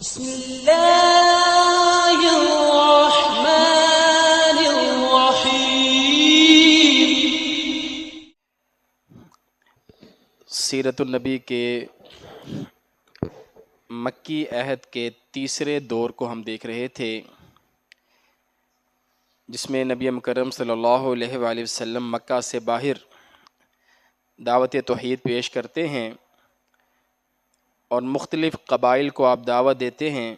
بسم اللہ الرحمن الرحیم۔ سیرت النبی کے مکی عہد کے تیسرے دور کو ہم دیکھ رہے تھے، جس میں نبی مکرم صلی اللہ علیہ وآلہ وسلم مکہ سے باہر دعوت توحید پیش کرتے ہیں اور مختلف قبائل کو آپ دعوت دیتے ہیں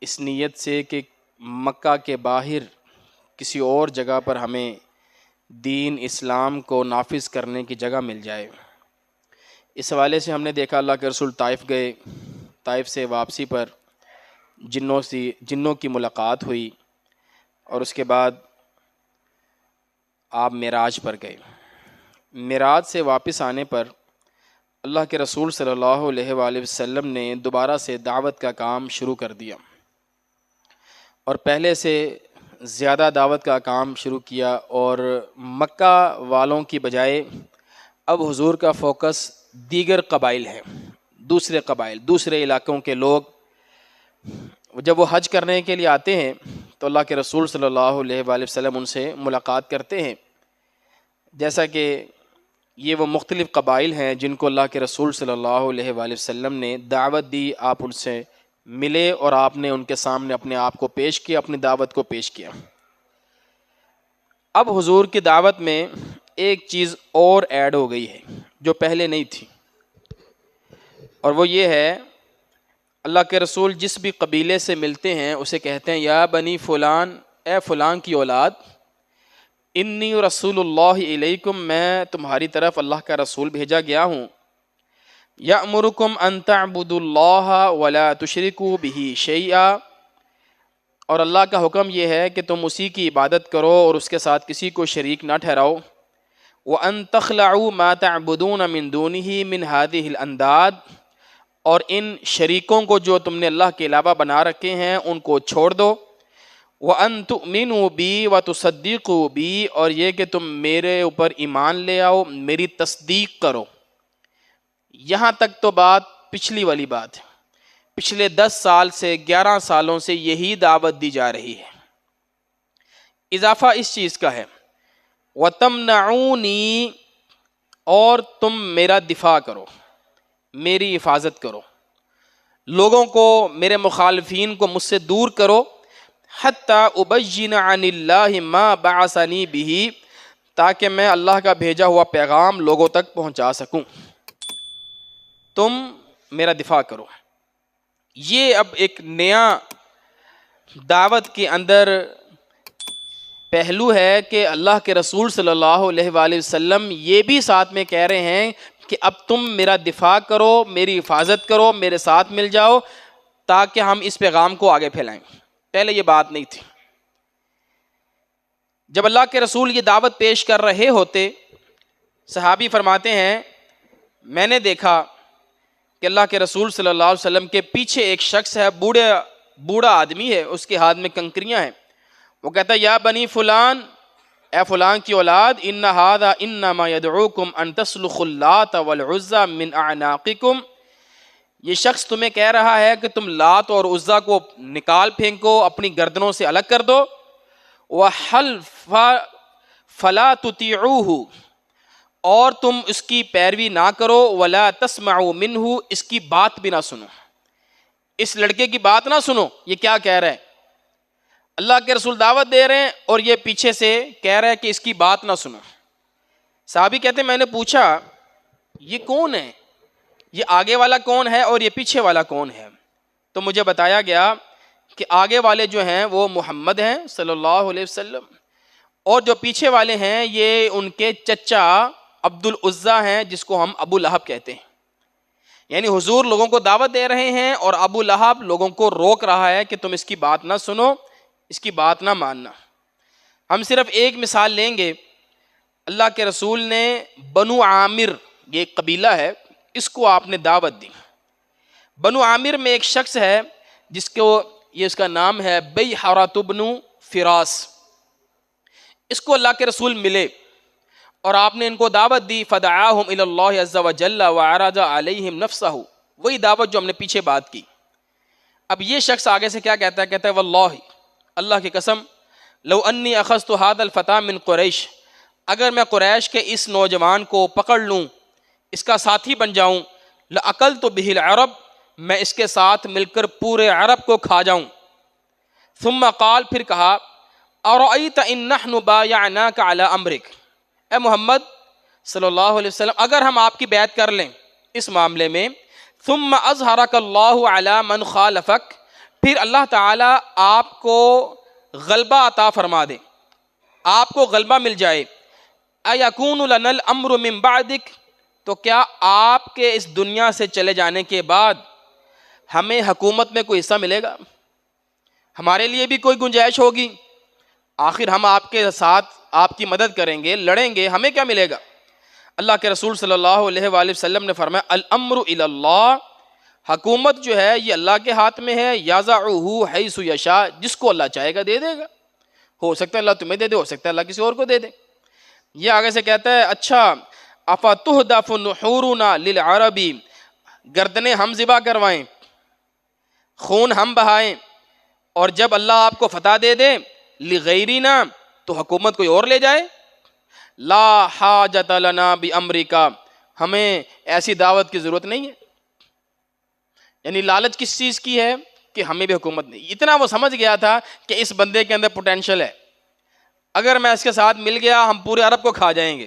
اس نیت سے کہ مکہ کے باہر کسی اور جگہ پر ہمیں دین اسلام کو نافذ کرنے کی جگہ مل جائے۔ اس حوالے سے ہم نے دیکھا اللہ کے رسول طائف گئے، طائف سے واپسی پر جنوں کی ملاقات ہوئی اور اس کے بعد آپ معراج پر گئے۔ معراج سے واپس آنے پر اللہ کے رسول صلی اللہ علیہ وآلہ وسلم نے دوبارہ سے دعوت کا کام شروع کر دیا اور پہلے سے زیادہ دعوت کا کام شروع کیا، اور مکہ والوں کی بجائے اب حضور کا فوکس دیگر قبائل ہے، دوسرے قبائل، دوسرے علاقوں کے لوگ جب وہ حج کرنے کے لیے آتے ہیں تو اللہ کے رسول صلی اللہ علیہ وآلہ وسلم ان سے ملاقات کرتے ہیں، جیسا کہ یہ وہ مختلف قبائل ہیں جن کو اللہ کے رسول صلی اللہ علیہ وآلہ وسلم نے دعوت دی، آپ ان سے ملے اور آپ نے ان کے سامنے اپنے آپ کو پیش کیا، اپنی دعوت کو پیش کیا۔ اب حضور کی دعوت میں ایک چیز اور ایڈ ہو گئی ہے جو پہلے نہیں تھی، اور وہ یہ ہے اللہ کے رسول جس بھی قبیلے سے ملتے ہیں اسے کہتے ہیں یا بنی فلان، اے فلان کی اولاد، انی رسول اللہ علیکم، میں تمہاری طرف اللہ کا رسول بھیجا گیا ہوں، یأمرکم ان تعبدوا اللہ ولا تشرکوا بہ شیئا، اور اللہ کا حکم یہ ہے کہ تم اسی کی عبادت کرو اور اس کے ساتھ کسی کو شریک نہ ٹھہراؤ، وان تخلعوا ما تعبدون من دونہ من ہذہ الانداد، اور ان شریکوں کو جو تم نے اللہ کے علاوہ بنا رکھے ہیں ان کو چھوڑ دو، وَأَن تُؤْمِنُوا بِي وَتُصَدِّقُوا بِي، اور یہ کہ تم میرے اوپر ایمان لے آؤ، میری تصدیق کرو۔ یہاں تک تو بات پچھلی والی بات ہے، پچھلے 10 سال سے 11 سالوں سے یہی دعوت دی جا رہی ہے۔ اضافہ اس چیز کا ہے وَتَمْنَعُونِي، اور تم میرا دفاع کرو، میری حفاظت کرو، لوگوں کو، میرے مخالفین کو مجھ سے دور کرو، حتی ابین عن اللہ ما بعثنی بہ، تاکہ میں اللہ کا بھیجا ہوا پیغام لوگوں تک پہنچا سکوں، تم میرا دفاع کرو۔ یہ اب ایک نیا دعوت کے اندر پہلو ہے کہ اللہ کے رسول صلی اللہ علیہ وآلہ وسلم یہ بھی ساتھ میں کہہ رہے ہیں کہ اب تم میرا دفاع کرو، میری حفاظت کرو، میرے ساتھ مل جاؤ تاکہ ہم اس پیغام کو آگے پھیلائیں۔ پہلے یہ بات نہیں تھی۔ جب اللہ کے رسول یہ دعوت پیش کر رہے ہوتے، صحابی فرماتے ہیں میں نے دیکھا کہ اللہ کے رسول صلی اللہ علیہ وسلم کے پیچھے ایک شخص ہے، بوڑھا آدمی ہے، اس کے ہاتھ میں کنکریاں ہیں، وہ کہتا ہے یا بنی فلان، اے فلان کی اولاد، ان ھذا انما یدعوکم ان تسلخوا اللات والعزى من اعناقکم، یہ شخص تمہیں کہہ رہا ہے کہ تم لات اور عزیٰ کو نکال پھینکو، اپنی گردنوں سے الگ کر دو، وحلف فلا تطیعوہ، اور تم اس کی پیروی نہ کرو، ولا تسمعوا منہ، اس کی بات بھی نہ سنو، اس لڑکے کی بات نہ سنو۔ یہ کیا کہہ رہا ہے؟ اللہ کے رسول دعوت دے رہے ہیں اور یہ پیچھے سے کہہ رہا ہے کہ اس کی بات نہ سنو۔ صحابی کہتے ہیں میں نے پوچھا یہ کون ہے، یہ آگے والا کون ہے اور یہ پیچھے والا کون ہے؟ تو مجھے بتایا گیا کہ آگے والے جو ہیں وہ محمد ہیں صلی اللہ علیہ وسلم، اور جو پیچھے والے ہیں یہ ان کے چچا عبد العزیٰ ہیں، جس کو ہم ابو لہب کہتے ہیں۔ یعنی حضور لوگوں کو دعوت دے رہے ہیں اور ابو لہب لوگوں کو روک رہا ہے کہ تم اس کی بات نہ سنو، اس کی بات نہ ماننا۔ ہم صرف ایک مثال لیں گے، اللہ کے رسول نے بنو عامر، یہ ایک قبیلہ ہے، اس کو آپ نے دعوت دی۔ بنو عامر میں ایک شخص ہے جس کو یہ اس کا نام ہے بیحرۃ بن فراس، اس کو اللہ کے رسول ملے اور آپ نے ان کو دعوت دی، فدعاہم الی اللہ عز وجل وعرض علیہم نفسہ، وہی دعوت جو ہم نے پیچھے بات کی، اب یہ شخص آگے سے کیا کہتا ہے واللہ، اللہ کی قسم، لو انی اخذت هذا الفتى من قریش، اگر میں قریش کے اس نوجوان کو پکڑ لوں، اس کا ساتھی بن جاؤں، لأکلت به العرب، میں اس کے ساتھ مل کر پورے عرب کو کھا جاؤں۔ ثم قال، پھر کہا، ارأیت ان نحن بایعناک علی امرک، اے محمد صلی اللہ علیہ وسلم، اگر ہم آپ کی بیعت کر لیں اس معاملے میں، ثم اظہرک اللہ علی من خالفک، پھر اللہ تعالی آپ کو غلبہ عطا فرما دے، آپ کو غلبہ مل جائے، ایکون لنا الامر من بعدک، تو کیا آپ کے اس دنیا سے چلے جانے کے بعد ہمیں حکومت میں کوئی حصہ ملے گا؟ ہمارے لیے بھی کوئی گنجائش ہوگی؟ آخر ہم آپ کے ساتھ آپ کی مدد کریں گے، لڑیں گے، ہمیں کیا ملے گا؟ اللہ کے رسول صلی اللہ علیہ وآلہ وسلم نے فرمایا، الامر الی اللہ، حکومت جو ہے یہ اللہ کے ہاتھ میں ہے، یضعہ حیث یشاء، جس کو اللہ چاہے گا دے دے گا، ہو سکتا ہے اللہ تمہیں دے دے، ہو سکتا ہے اللہ کسی اور کو دے دے۔ یہ آگے سے کہتا ہے، اچھا افتہدف نحورنا للعربی، گردنیں ہم ذبح کروائیں، خون ہم بہائیں، اور جب اللہ آپ کو فتح دے دے لغیرنا، تو حکومت کوئی اور لے جائے؟ لا حاجت لنا بامرکا، ہمیں ایسی دعوت کی ضرورت نہیں ہے۔ یعنی لالچ کس چیز کی ہے؟ کہ ہمیں بھی حکومت نہیں۔ اتنا وہ سمجھ گیا تھا کہ اس بندے کے اندر پوٹینشل ہے، اگر میں اس کے ساتھ مل گیا ہم پورے عرب کو کھا جائیں گے،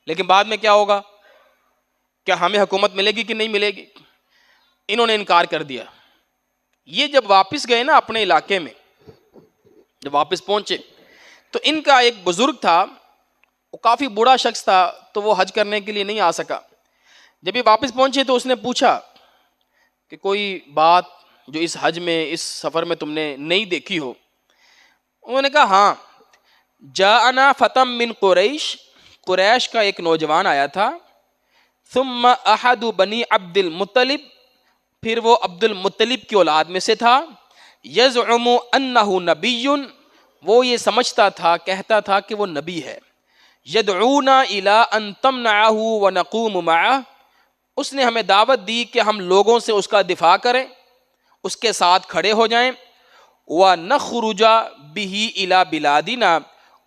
لیکن بعد میں کیا ہوگا؟ کیا ہمیں حکومت ملے گی کہ نہیں ملے گی؟ انہوں نے انکار کر دیا۔ یہ جب واپس گئے نا اپنے علاقے میں، جب واپس پہنچے تو ان کا ایک بزرگ تھا، وہ کافی بوڑھا شخص تھا، تو وہ حج کرنے کے لیے نہیں آ سکا۔ جب یہ واپس پہنچے تو اس نے پوچھا کہ کوئی بات جو اس حج میں، اس سفر میں تم نے نہیں دیکھی ہو؟ انہوں نے کہا ہاں، جاءنا فتم من قریش، قریش کا ایک نوجوان آیا تھا، ثم احد بنی عبد المطلب، پھر وہ عبد المطلب کی اولاد میں سے تھا، یزعم انہ نبی، وہ یہ سمجھتا تھا، کہتا تھا کہ وہ نبی ہے، یدعونا الی ان تمنعہ ونقوم معہ، اس نے ہمیں دعوت دی کہ ہم لوگوں سے اس کا دفاع کریں، اس کے ساتھ کھڑے ہو جائیں، وَنَخْرُجَ بِهِ إِلَى بِلَادِنَا،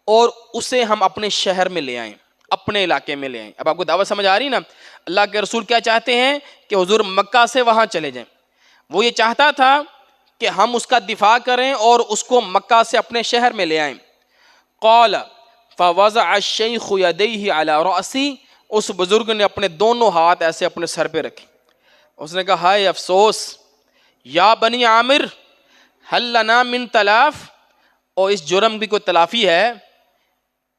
اور اسے ہم اپنے شہر میں لے آئیں، اپنے علاقے میں لے آئیں۔ اب آپ کو دعوت سمجھ آ رہی نا؟ اللہ کے رسول کیا چاہتے ہیں کہ حضور مکہ سے وہاں چلے جائیں۔ وہ یہ چاہتا تھا کہ ہم اس کا دفاع کریں اور اس کو مکہ سے اپنے شہر میں لے آئیں۔ قَالَ فَوَضَعَ الشَّيْخُ يَدَيْهِ عَلَى رَأْسِهِ، اس بزرگ نے اپنے دونوں ہاتھ ایسے اپنے سر پہ رکھے، اس نے کہا ہائے افسوس، یا بنی عامر ہل لنا من تلاف، اور اس جرم کی کوئی تلافی ہے،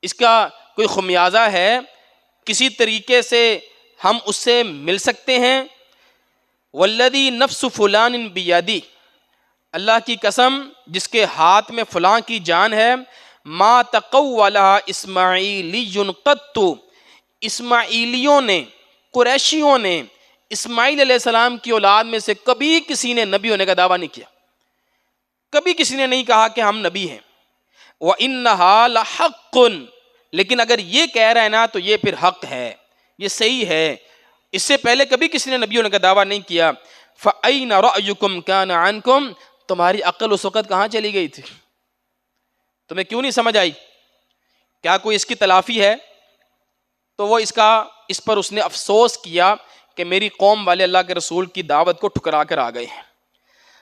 اس کا کوئی خمیازہ ہے، کسی طریقے سے ہم اس سے مل سکتے ہیں؟ والذی نفس فلان بیدی، اللہ کی قسم جس کے ہاتھ میں فلاں کی جان ہے، ما تقولها اسماعیلی قط، اسماعیلیوں نے، قریشیوں نے اسماعیل علیہ السلام کی اولاد میں سے کبھی کسی نے نبی ہونے کا دعویٰ نہیں کیا، کبھی کسی نے نہیں کہا کہ ہم نبی ہیں۔ وَإِنَّهَا لَحَقٌ، لیکن اگر یہ کہہ رہے ہیں نا تو یہ پھر حق ہے، یہ صحیح ہے، اس سے پہلے کبھی کسی نے نبی ہونے کا دعویٰ نہیں کیا۔ فَأَيْنَ رَأْيُكُمْ كَانَ عَنْكُمْ، تمہاری عقل اس وقت کہاں چلی گئی تھی؟ تمہیں کیوں نہیں سمجھ آئی؟ کیا کوئی اس کی تلافی ہے؟ تو وہ اس پر اس نے افسوس کیا کہ میری قوم والے اللہ کے رسول کی دعوت کو ٹھکرا کر آ گئے ہیں۔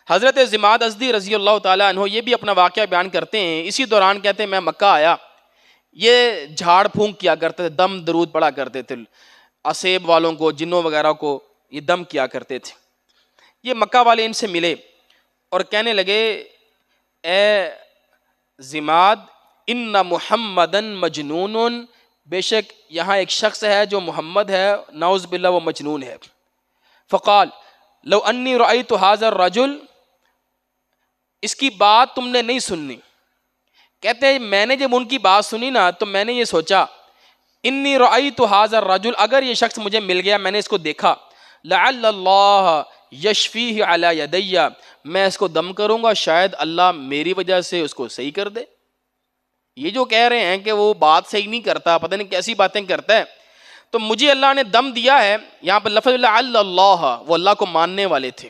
حضرت ضماد ازدی رضی اللہ تعالیٰ عنہ یہ بھی اپنا واقعہ بیان کرتے ہیں، اسی دوران کہتے ہیں میں مکہ آیا، یہ جھاڑ پھونک کیا کرتے تھے، دم درود پڑھا کرتے تھے، اسیب والوں کو، جنوں وغیرہ کو یہ دم کیا کرتے تھے۔ یہ مکہ والے ان سے ملے اور کہنے لگے اے ضماد ان محمدن مجنون، بے شک یہاں ایک شخص ہے جو محمد ہے، نعوذ باللہ وہ مجنون ہے۔ فقال لو انی رأیت ھذا الرجل، اس کی بات تم نے نہیں سننی، کہتے ہیں میں نے جب ان کی بات سنی نا تو میں نے یہ سوچا انی رأیت ھذا الرجل، اگر یہ شخص مجھے مل گیا، میں نے اس کو دیکھا، لعل اللہ یشفیہ علی یدی، میں اس کو دم کروں گا، شاید اللہ میری وجہ سے اس کو صحیح کر دے۔ یہ جو کہہ رہے ہیں کہ وہ بات صحیح نہیں کرتا، پتہ نہیں کیسی باتیں کرتا ہے، تو مجھے اللہ نے دم دیا ہے، یہاں پر لفظ لعل اللہ، وہ اللہ کو ماننے والے تھے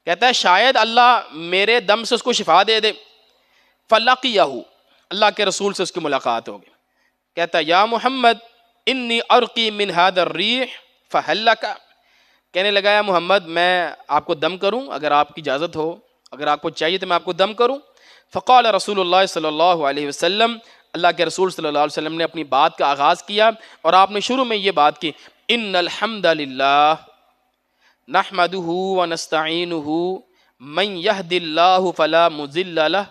کہتا ہے شاید اللہ میرے دم سے اس کو شفا دے دے. فلقیہ، اللہ کے رسول سے اس کی ملاقات ہوگی. کہتا ہے یا محمد انی ارقی من هذا الریح فهل لک، کہنے لگا یا محمد میں آپ کو دم کروں اگر آپ کی اجازت ہو، اگر آپ کو چاہیے تو میں آپ کو دم کروں. فقال رسول اللہ صلی اللہ علیہ وسلم، اللہ کے رسول صلی اللہ علیہ وسلم نے اپنی بات کا آغاز کیا اور آپ نے شروع میں یہ بات کی، ان الحمد للہ نحمده ونستعینه من یهد اللہ فلا مضل له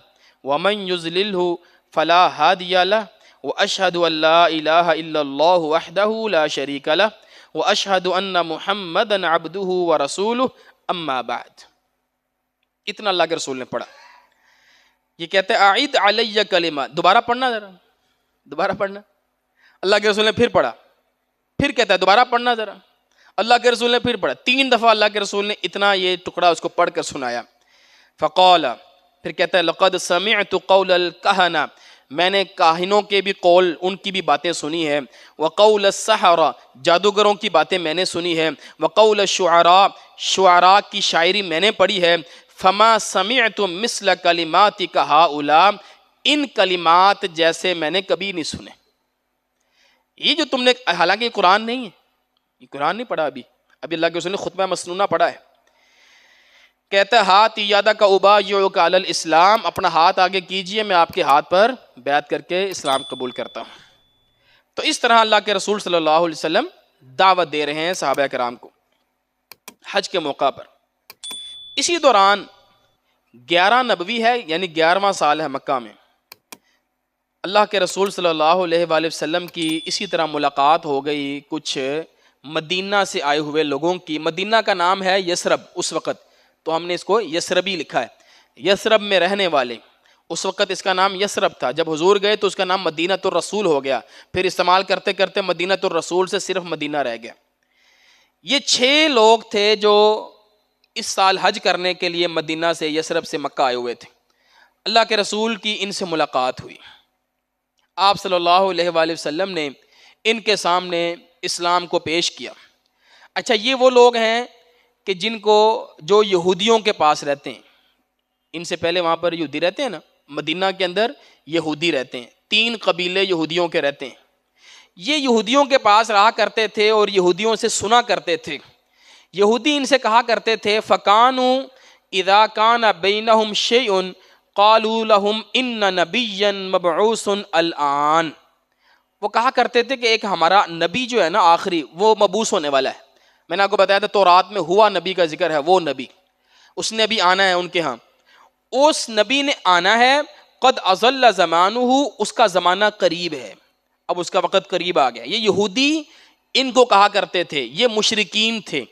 ومن یضللہ فلا ہادی له واشهد ان لا الہ الا اللہ وحدہ لا شریک له واشهد ان محمدا عبدہ ورسولہ اما بعد. اتنا اللہ کے رسول نے پڑھا. یہ کہتے ہیں اعید علیہ کلمہ، دوبارہ پڑھنا ذرا، دوبارہ پڑھنا. اللہ کے رسول نے پھر پڑھا، پھر کہتا ہے دوبارہ پڑھنا ذرا. اللہ کے رسول نے پھر پڑھا. 3 دفعہ اللہ کے رسول نے اتنا یہ ٹکڑا اس کو پڑھ کر سنایا. فقال، پھر کہتا ہے لقد سمعت قول الکہنہ، میں نے کاہنوں کے بھی قول، ان کی بھی باتیں سنی ہے. وقول السحرہ، جادوگروں کی باتیں میں نے سنی ہے. وقول الشعراء، شعراء کی شاعری میں نے پڑھی ہے. فما سمعت مثل کلماتک ہؤلاء، ان کلمات جیسے میں نے کبھی نہیں سنے. یہ جو تم نے، حالانکہ یہ قرآن نہیں ہے، یہ قرآن نہیں پڑھا، ابھی اللہ کے رسول نے خطبہ مسنونہ پڑھا ہے. کہتا ہے ہاتھ یادہ کا ابایعک علی الاسلام، اپنا ہاتھ آگے کیجئے میں آپ کے ہاتھ پر بیعت کر کے اسلام قبول کرتا ہوں. تو اس طرح اللہ کے رسول صلی اللہ علیہ وسلم دعوت دے رہے ہیں صحابہ کرام کو حج کے موقع پر. اسی دوران 11 نبوی ہے، یعنی 11واں سال ہے مکہ میں. اللہ کے رسول صلی اللہ علیہ وآلہ وسلم کی اسی طرح ملاقات ہو گئی کچھ مدینہ سے آئے ہوئے لوگوں کی. مدینہ کا نام ہے یثرب اس وقت، تو ہم نے اس کو یثربی لکھا ہے، یثرب میں رہنے والے. اس وقت اس کا نام یثرب تھا، جب حضور گئے تو اس کا نام مدینہ الرسول ہو گیا، پھر استعمال کرتے کرتے مدینہ الرسول سے صرف مدینہ رہ گیا. یہ 6 لوگ تھے جو اس سال حج کرنے کے لیے مدینہ سے یثرب سے مکہ آئے ہوئے تھے. اللہ کے رسول کی ان سے ملاقات ہوئی. آپ صلی اللہ علیہ وآلہ وسلم نے ان کے سامنے اسلام کو پیش کیا. اچھا، یہ وہ لوگ ہیں کہ جن کو جو یہودیوں کے پاس رہتے ہیں. ان سے پہلے وہاں پر یہودی رہتے ہیں نا، مدینہ کے اندر یہودی رہتے ہیں، 3 قبیلے یہودیوں کے رہتے ہیں. یہ یہودیوں کے پاس رہا کرتے تھے اور یہودیوں سے سنا کرتے تھے. یہودی ان سے کہا کرتے تھے فَكَانُوا إِذَا كَانَ بَيْنَهُمْ شَيْءٌ قَالُوا لَهُمْ إِنَّ نَبِيًّا مَبْعُوثٌ الْآنَ. وہ کہا کرتے تھے کہ ایک ہمارا نبی جو ہے نا آخری، وہ مبعوث ہونے والا ہے. میں نے آپ کو بتایا تھا تورات میں ہوا نبی کا ذکر ہے، وہ نبی اس نے ابھی آنا ہے ان کے ہاں، اس نبی نے آنا ہے. قد اضل زمانہ، اس کا زمانہ قریب ہے، اب اس کا وقت قریب آ گیا. یہ یہودی ان کو کہا کرتے تھے، یہ مشرکین تھے.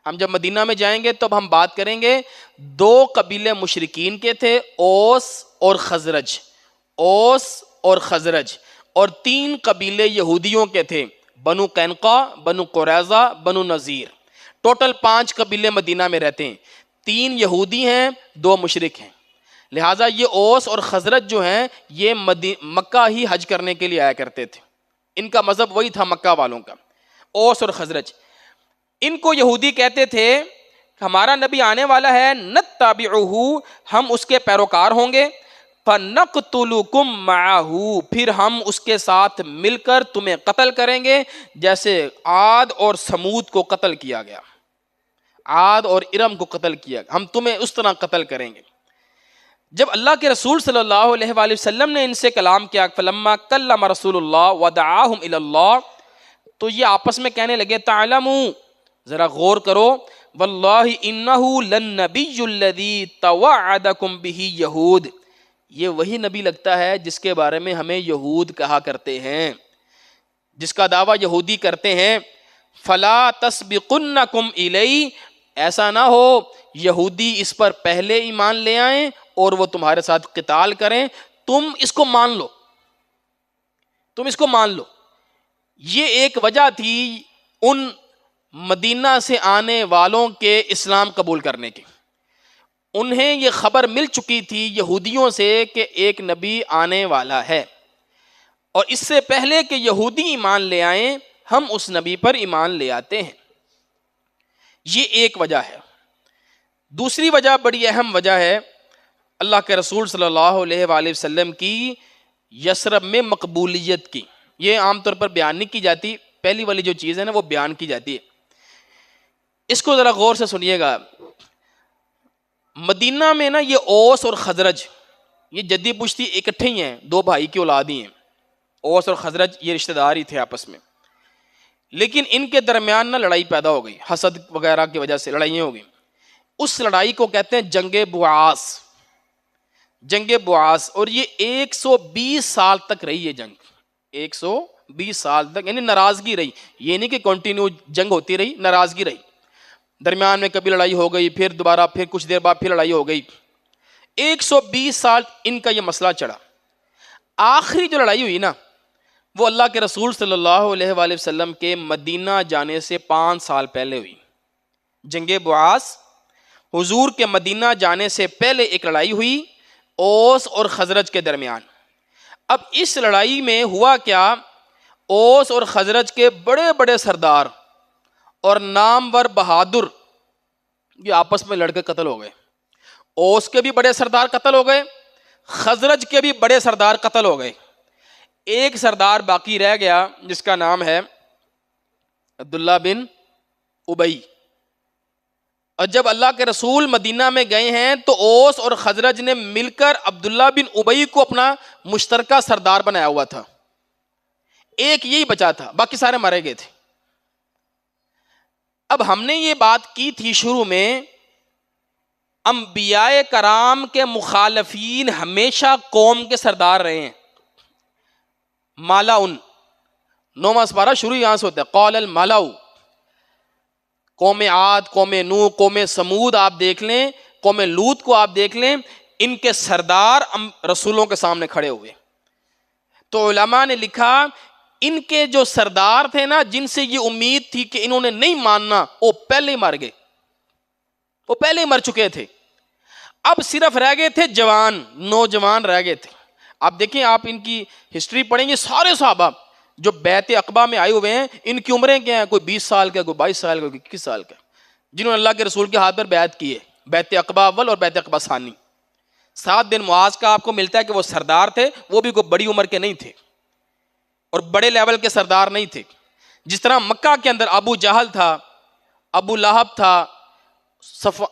ہم جب مدینہ میں جائیں گے تو اب ہم بات کریں گے 2 قبیلے مشرکین کے تھے، اوس اور خزرج. اوس اور خزرج، اور 3 قبیلے یہودیوں کے تھے، بنو قینقاع، بنو قریظہ، بنو نذیر. ٹوٹل 5 قبیلے مدینہ میں رہتے ہیں، 3 یہودی ہیں، 2 مشرک ہیں. لہٰذا یہ اوس اور خزرج جو ہیں یہ مکہ ہی حج کرنے کے لیے آیا کرتے تھے. ان کا مذہب وہی تھا مکہ والوں کا، اوس اور خزرج. ان کو یہودی کہتے تھے ہمارا نبی آنے والا ہے، نتبعہ، ہم اس کے پیروکار ہوں گے. فَنَقْتُلُكُمْ مَعَهُ، پھر ہم اس کے ساتھ مل کر تمہیں قتل کریں گے جیسے عاد اور سمود کو قتل کیا گیا، عاد اور ارم کو قتل کیا، ہم تمہیں اس طرح قتل کریں گے. جب اللہ کے رسول صلی اللہ علیہ وآلہ وسلم نے ان سے کلام کیا، فلما کلم رسول اللہ ودعاہم الی اللہ، تو یہ آپس میں کہنے لگے تعلموا، ذرا غور کرو، واللہ انہ للنبی الذی توعدکم بہ یہود، یہ وہی نبی لگتا ہے جس کے بارے میں ہمیں یہود کہا کرتے ہیں، جس کا دعویٰ یہودی کرتے ہیں. فلا تسبقنکم الی، ایسا نہ ہو یہودی اس پر پہلے ایمان لے آئیں اور وہ تمہارے ساتھ قتال کریں، تم اس کو مان لو، تم اس کو مان لو. یہ ایک وجہ تھی ان مدینہ سے آنے والوں کے اسلام قبول کرنے کی. انہیں یہ خبر مل چکی تھی یہودیوں سے کہ ایک نبی آنے والا ہے، اور اس سے پہلے کہ یہودی ایمان لے آئیں ہم اس نبی پر ایمان لے آتے ہیں. یہ ایک وجہ ہے. دوسری وجہ بڑی اہم وجہ ہے اللہ کے رسول صلی اللہ علیہ وآلہ وسلم کی یثرب میں مقبولیت کی. یہ عام طور پر بیان نہیں کی جاتی، پہلی والی جو چیز ہے نا وہ بیان کی جاتی ہے. اس کو ذرا غور سے سنیے گا. مدینہ میں نا یہ اوس اور خزرج یہ جدی پشتی اکٹھے ہی ہیں، دو بھائی کی اولاد ہی ہیں. اوس اور خزرج یہ رشتہ دار ہی تھے آپس میں، لیکن ان کے درمیان نا لڑائی پیدا ہو گئی، حسد وغیرہ کی وجہ سے لڑائیاں ہو گئی. اس لڑائی کو کہتے ہیں جنگ بوعاس. جنگ بوعاس، اور یہ 120 سال تک رہی یہ جنگ. 120 سال تک، یعنی ناراضگی رہی. یہ نہیں کہ کنٹینیو جنگ ہوتی رہی، ناراضگی رہی. درمیان میں کبھی لڑائی ہو گئی، پھر دوبارہ پھر کچھ دیر بعد پھر لڑائی ہو گئی. 120 سال ان کا یہ مسئلہ چڑھا. آخری جو لڑائی ہوئی نا وہ اللہ کے رسول صلی اللہ علیہ وآلہ وسلم کے مدینہ جانے سے 5 سال پہلے ہوئی. جنگ بوعاس حضور کے مدینہ جانے سے پہلے ایک لڑائی ہوئی اوس اور خزرج کے درمیان. اب اس لڑائی میں ہوا کیا، اوس اور خزرج کے بڑے بڑے سردار اور نامور بہادر یہ آپس میں لڑ کے قتل ہو گئے. اوس کے بھی بڑے سردار قتل ہو گئے، خزرج کے بھی بڑے سردار قتل ہو گئے. ایک سردار باقی رہ گیا جس کا نام ہے عبداللہ بن ابئی. اور جب اللہ کے رسول مدینہ میں گئے ہیں تو اوس اور خزرج نے مل کر عبداللہ بن ابئی کو اپنا مشترکہ سردار بنایا ہوا تھا. ایک یہی بچا تھا، باقی سارے مارے گئے تھے. اب ہم نے یہ بات کی تھی شروع میں، انبیاء کرام کے مخالفین ہمیشہ قوم کے سردار رہے ہیں. مالاؤن 9واں سپارہ شروع یہاں سے ہوتا ہے، قال المالاؤ. قوم عاد، قوم نوح، قوم سمود آپ دیکھ لیں، قوم لوط کو آپ دیکھ لیں، ان کے سردار رسولوں کے سامنے کھڑے ہوئے. تو علماء نے لکھا ان کے جو سردار تھے نا، جن سے یہ امید تھی کہ انہوں نے نہیں ماننا، وہ پہلے ہی مر گئے، وہ پہلے ہی مر چکے تھے. اب صرف رہ گئے تھے جوان، نوجوان رہ گئے تھے. آپ دیکھیں، آپ ان کی ہسٹری پڑھیں گے، سارے صحابہ جو بیعت عقبہ میں آئے ہوئے ہیں ان کی عمریں کیا ہیں، کوئی 20 سال کا، کوئی 22 سال کا، کوئی 21 سال کا، جنہوں نے اللہ کے رسول کے ہاتھ پر بیعت کی ہے. بیعت عقبہ اول اور بیعت عقبہ ثانی. 7 دن معاذ کا آپ کو ملتا ہے کہ وہ سردار تھے، وہ بھی کوئی بڑی عمر کے نہیں تھے اور بڑے لیول کے سردار نہیں تھے. جس طرح مکہ کے اندر ابو جہل تھا، ابو لہب تھا،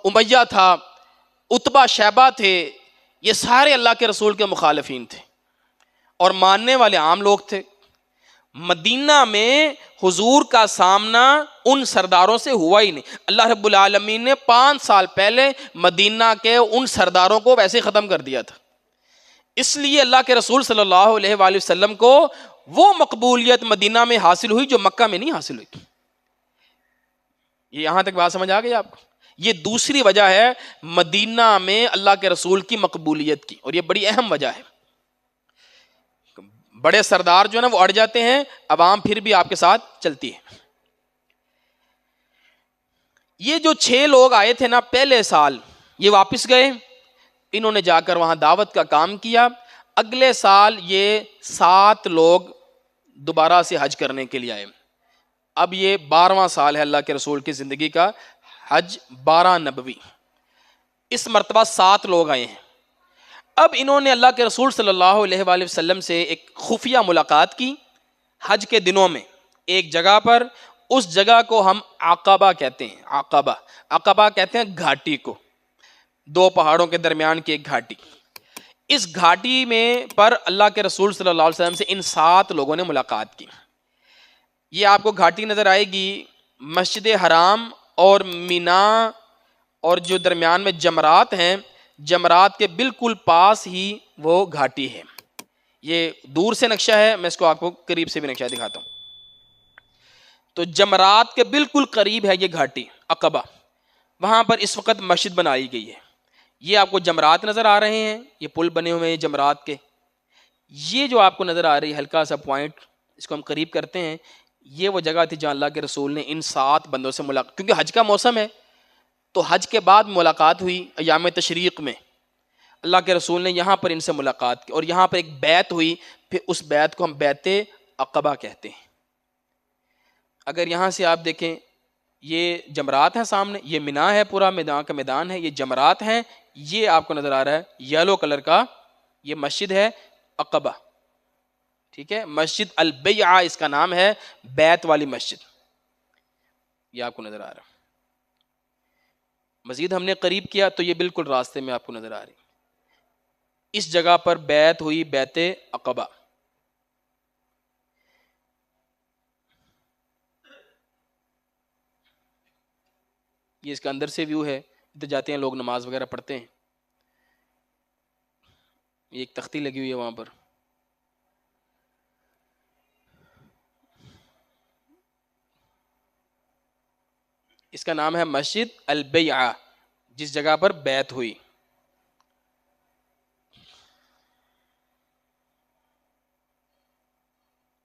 امیہ تھا، عتبہ شیبہ تھے، یہ سارے اللہ کے رسول کے مخالفین تھے اور ماننے والے عام لوگ تھے. مدینہ میں حضور کا سامنا ان سرداروں سے ہوا ہی نہیں. اللہ رب العالمین نے 5 سال پہلے مدینہ کے ان سرداروں کو ویسے ختم کر دیا تھا. اس لیے اللہ کے رسول صلی اللہ علیہ وآلہ وسلم کو وہ مقبولیت مدینہ میں حاصل ہوئی جو مکہ میں نہیں حاصل ہوئی. یہ یہاں تک بات سمجھ آ گئی آپ کو؟ یہ دوسری وجہ ہے مدینہ میں اللہ کے رسول کی مقبولیت کی، اور یہ بڑی اہم وجہ ہے. بڑے سردار جو ہے نا وہ اڑ جاتے ہیں، عوام پھر بھی آپ کے ساتھ چلتی ہے. یہ جو 6 لوگ آئے تھے نا پہلے سال، یہ واپس گئے، انہوں نے جا کر وہاں دعوت کا کام کیا. اگلے سال یہ 7 لوگ دوبارہ سے حج کرنے کے لیے آئے. اب یہ 12واں سال ہے اللہ کے رسول کی زندگی کا، حج 12 نبوی. اس مرتبہ 7 لوگ آئے ہیں. اب انہوں نے اللہ کے رسول صلی اللہ علیہ وآلہ وسلم سے ایک خفیہ ملاقات کی حج کے دنوں میں ایک جگہ پر. اس جگہ کو ہم عقبہ کہتے ہیں. عقبہ کہتے ہیں گھاٹی کو، 2 پہاڑوں کے درمیان کی ایک گھاٹی. اس گھاٹی میں پر اللہ کے رسول صلی اللہ علیہ وسلم سے ان 7 لوگوں نے ملاقات کی. یہ آپ کو گھاٹی نظر آئے گی مسجد حرام اور مینا اور جو درمیان میں جمرات ہیں، جمرات کے بالکل پاس ہی وہ گھاٹی ہے. یہ دور سے نقشہ ہے، میں اس کو آپ کو قریب سے بھی نقشہ دکھاتا ہوں. تو جمرات کے بالکل قریب ہے یہ گھاٹی عقبہ. وہاں پر اس وقت مسجد بنائی گئی ہے. یہ آپ کو جمرات نظر آ رہے ہیں، یہ پل بنے ہوئے ہیں جمرات کے. یہ جو آپ کو نظر آ رہی ہے ہلکا سا پوائنٹ، اس کو ہم قریب کرتے ہیں، یہ وہ جگہ تھی جہاں اللہ کے رسول نے ان 7 بندوں سے ملاقات، کیونکہ حج کا موسم ہے تو حج کے بعد ملاقات ہوئی ایام تشریق میں. اللہ کے رسول نے یہاں پر ان سے ملاقات کی اور یہاں پر ایک بیعت ہوئی. پھر اس بیعت کو ہم بیعت عقبہ کہتے ہیں. اگر یہاں سے آپ دیکھیں یہ جمرات ہیں سامنے، یہ مینا ہے، پورا میدان کا میدان ہے، یہ جمرات ہیں، یہ آپ کو نظر آ رہا ہے یلو کلر کا، یہ مسجد ہے عقبہ، ٹھیک ہے، مسجد البیعہ اس کا نام ہے، بیت والی مسجد، یہ آپ کو نظر آ رہا ہے۔ مزید ہم نے قریب کیا تو یہ بالکل راستے میں آپ کو نظر آ رہی، اس جگہ پر بیعت ہوئی، بیعت عقبہ۔ یہ اس کا اندر سے ویو ہے، ادھر جاتے ہیں لوگ نماز وغیرہ پڑھتے ہیں، یہ ایک تختی لگی ہوئی ہے وہاں پر۔ اس کا نام ہے مسجد البیعہ، جس جگہ پر بیعت ہوئی۔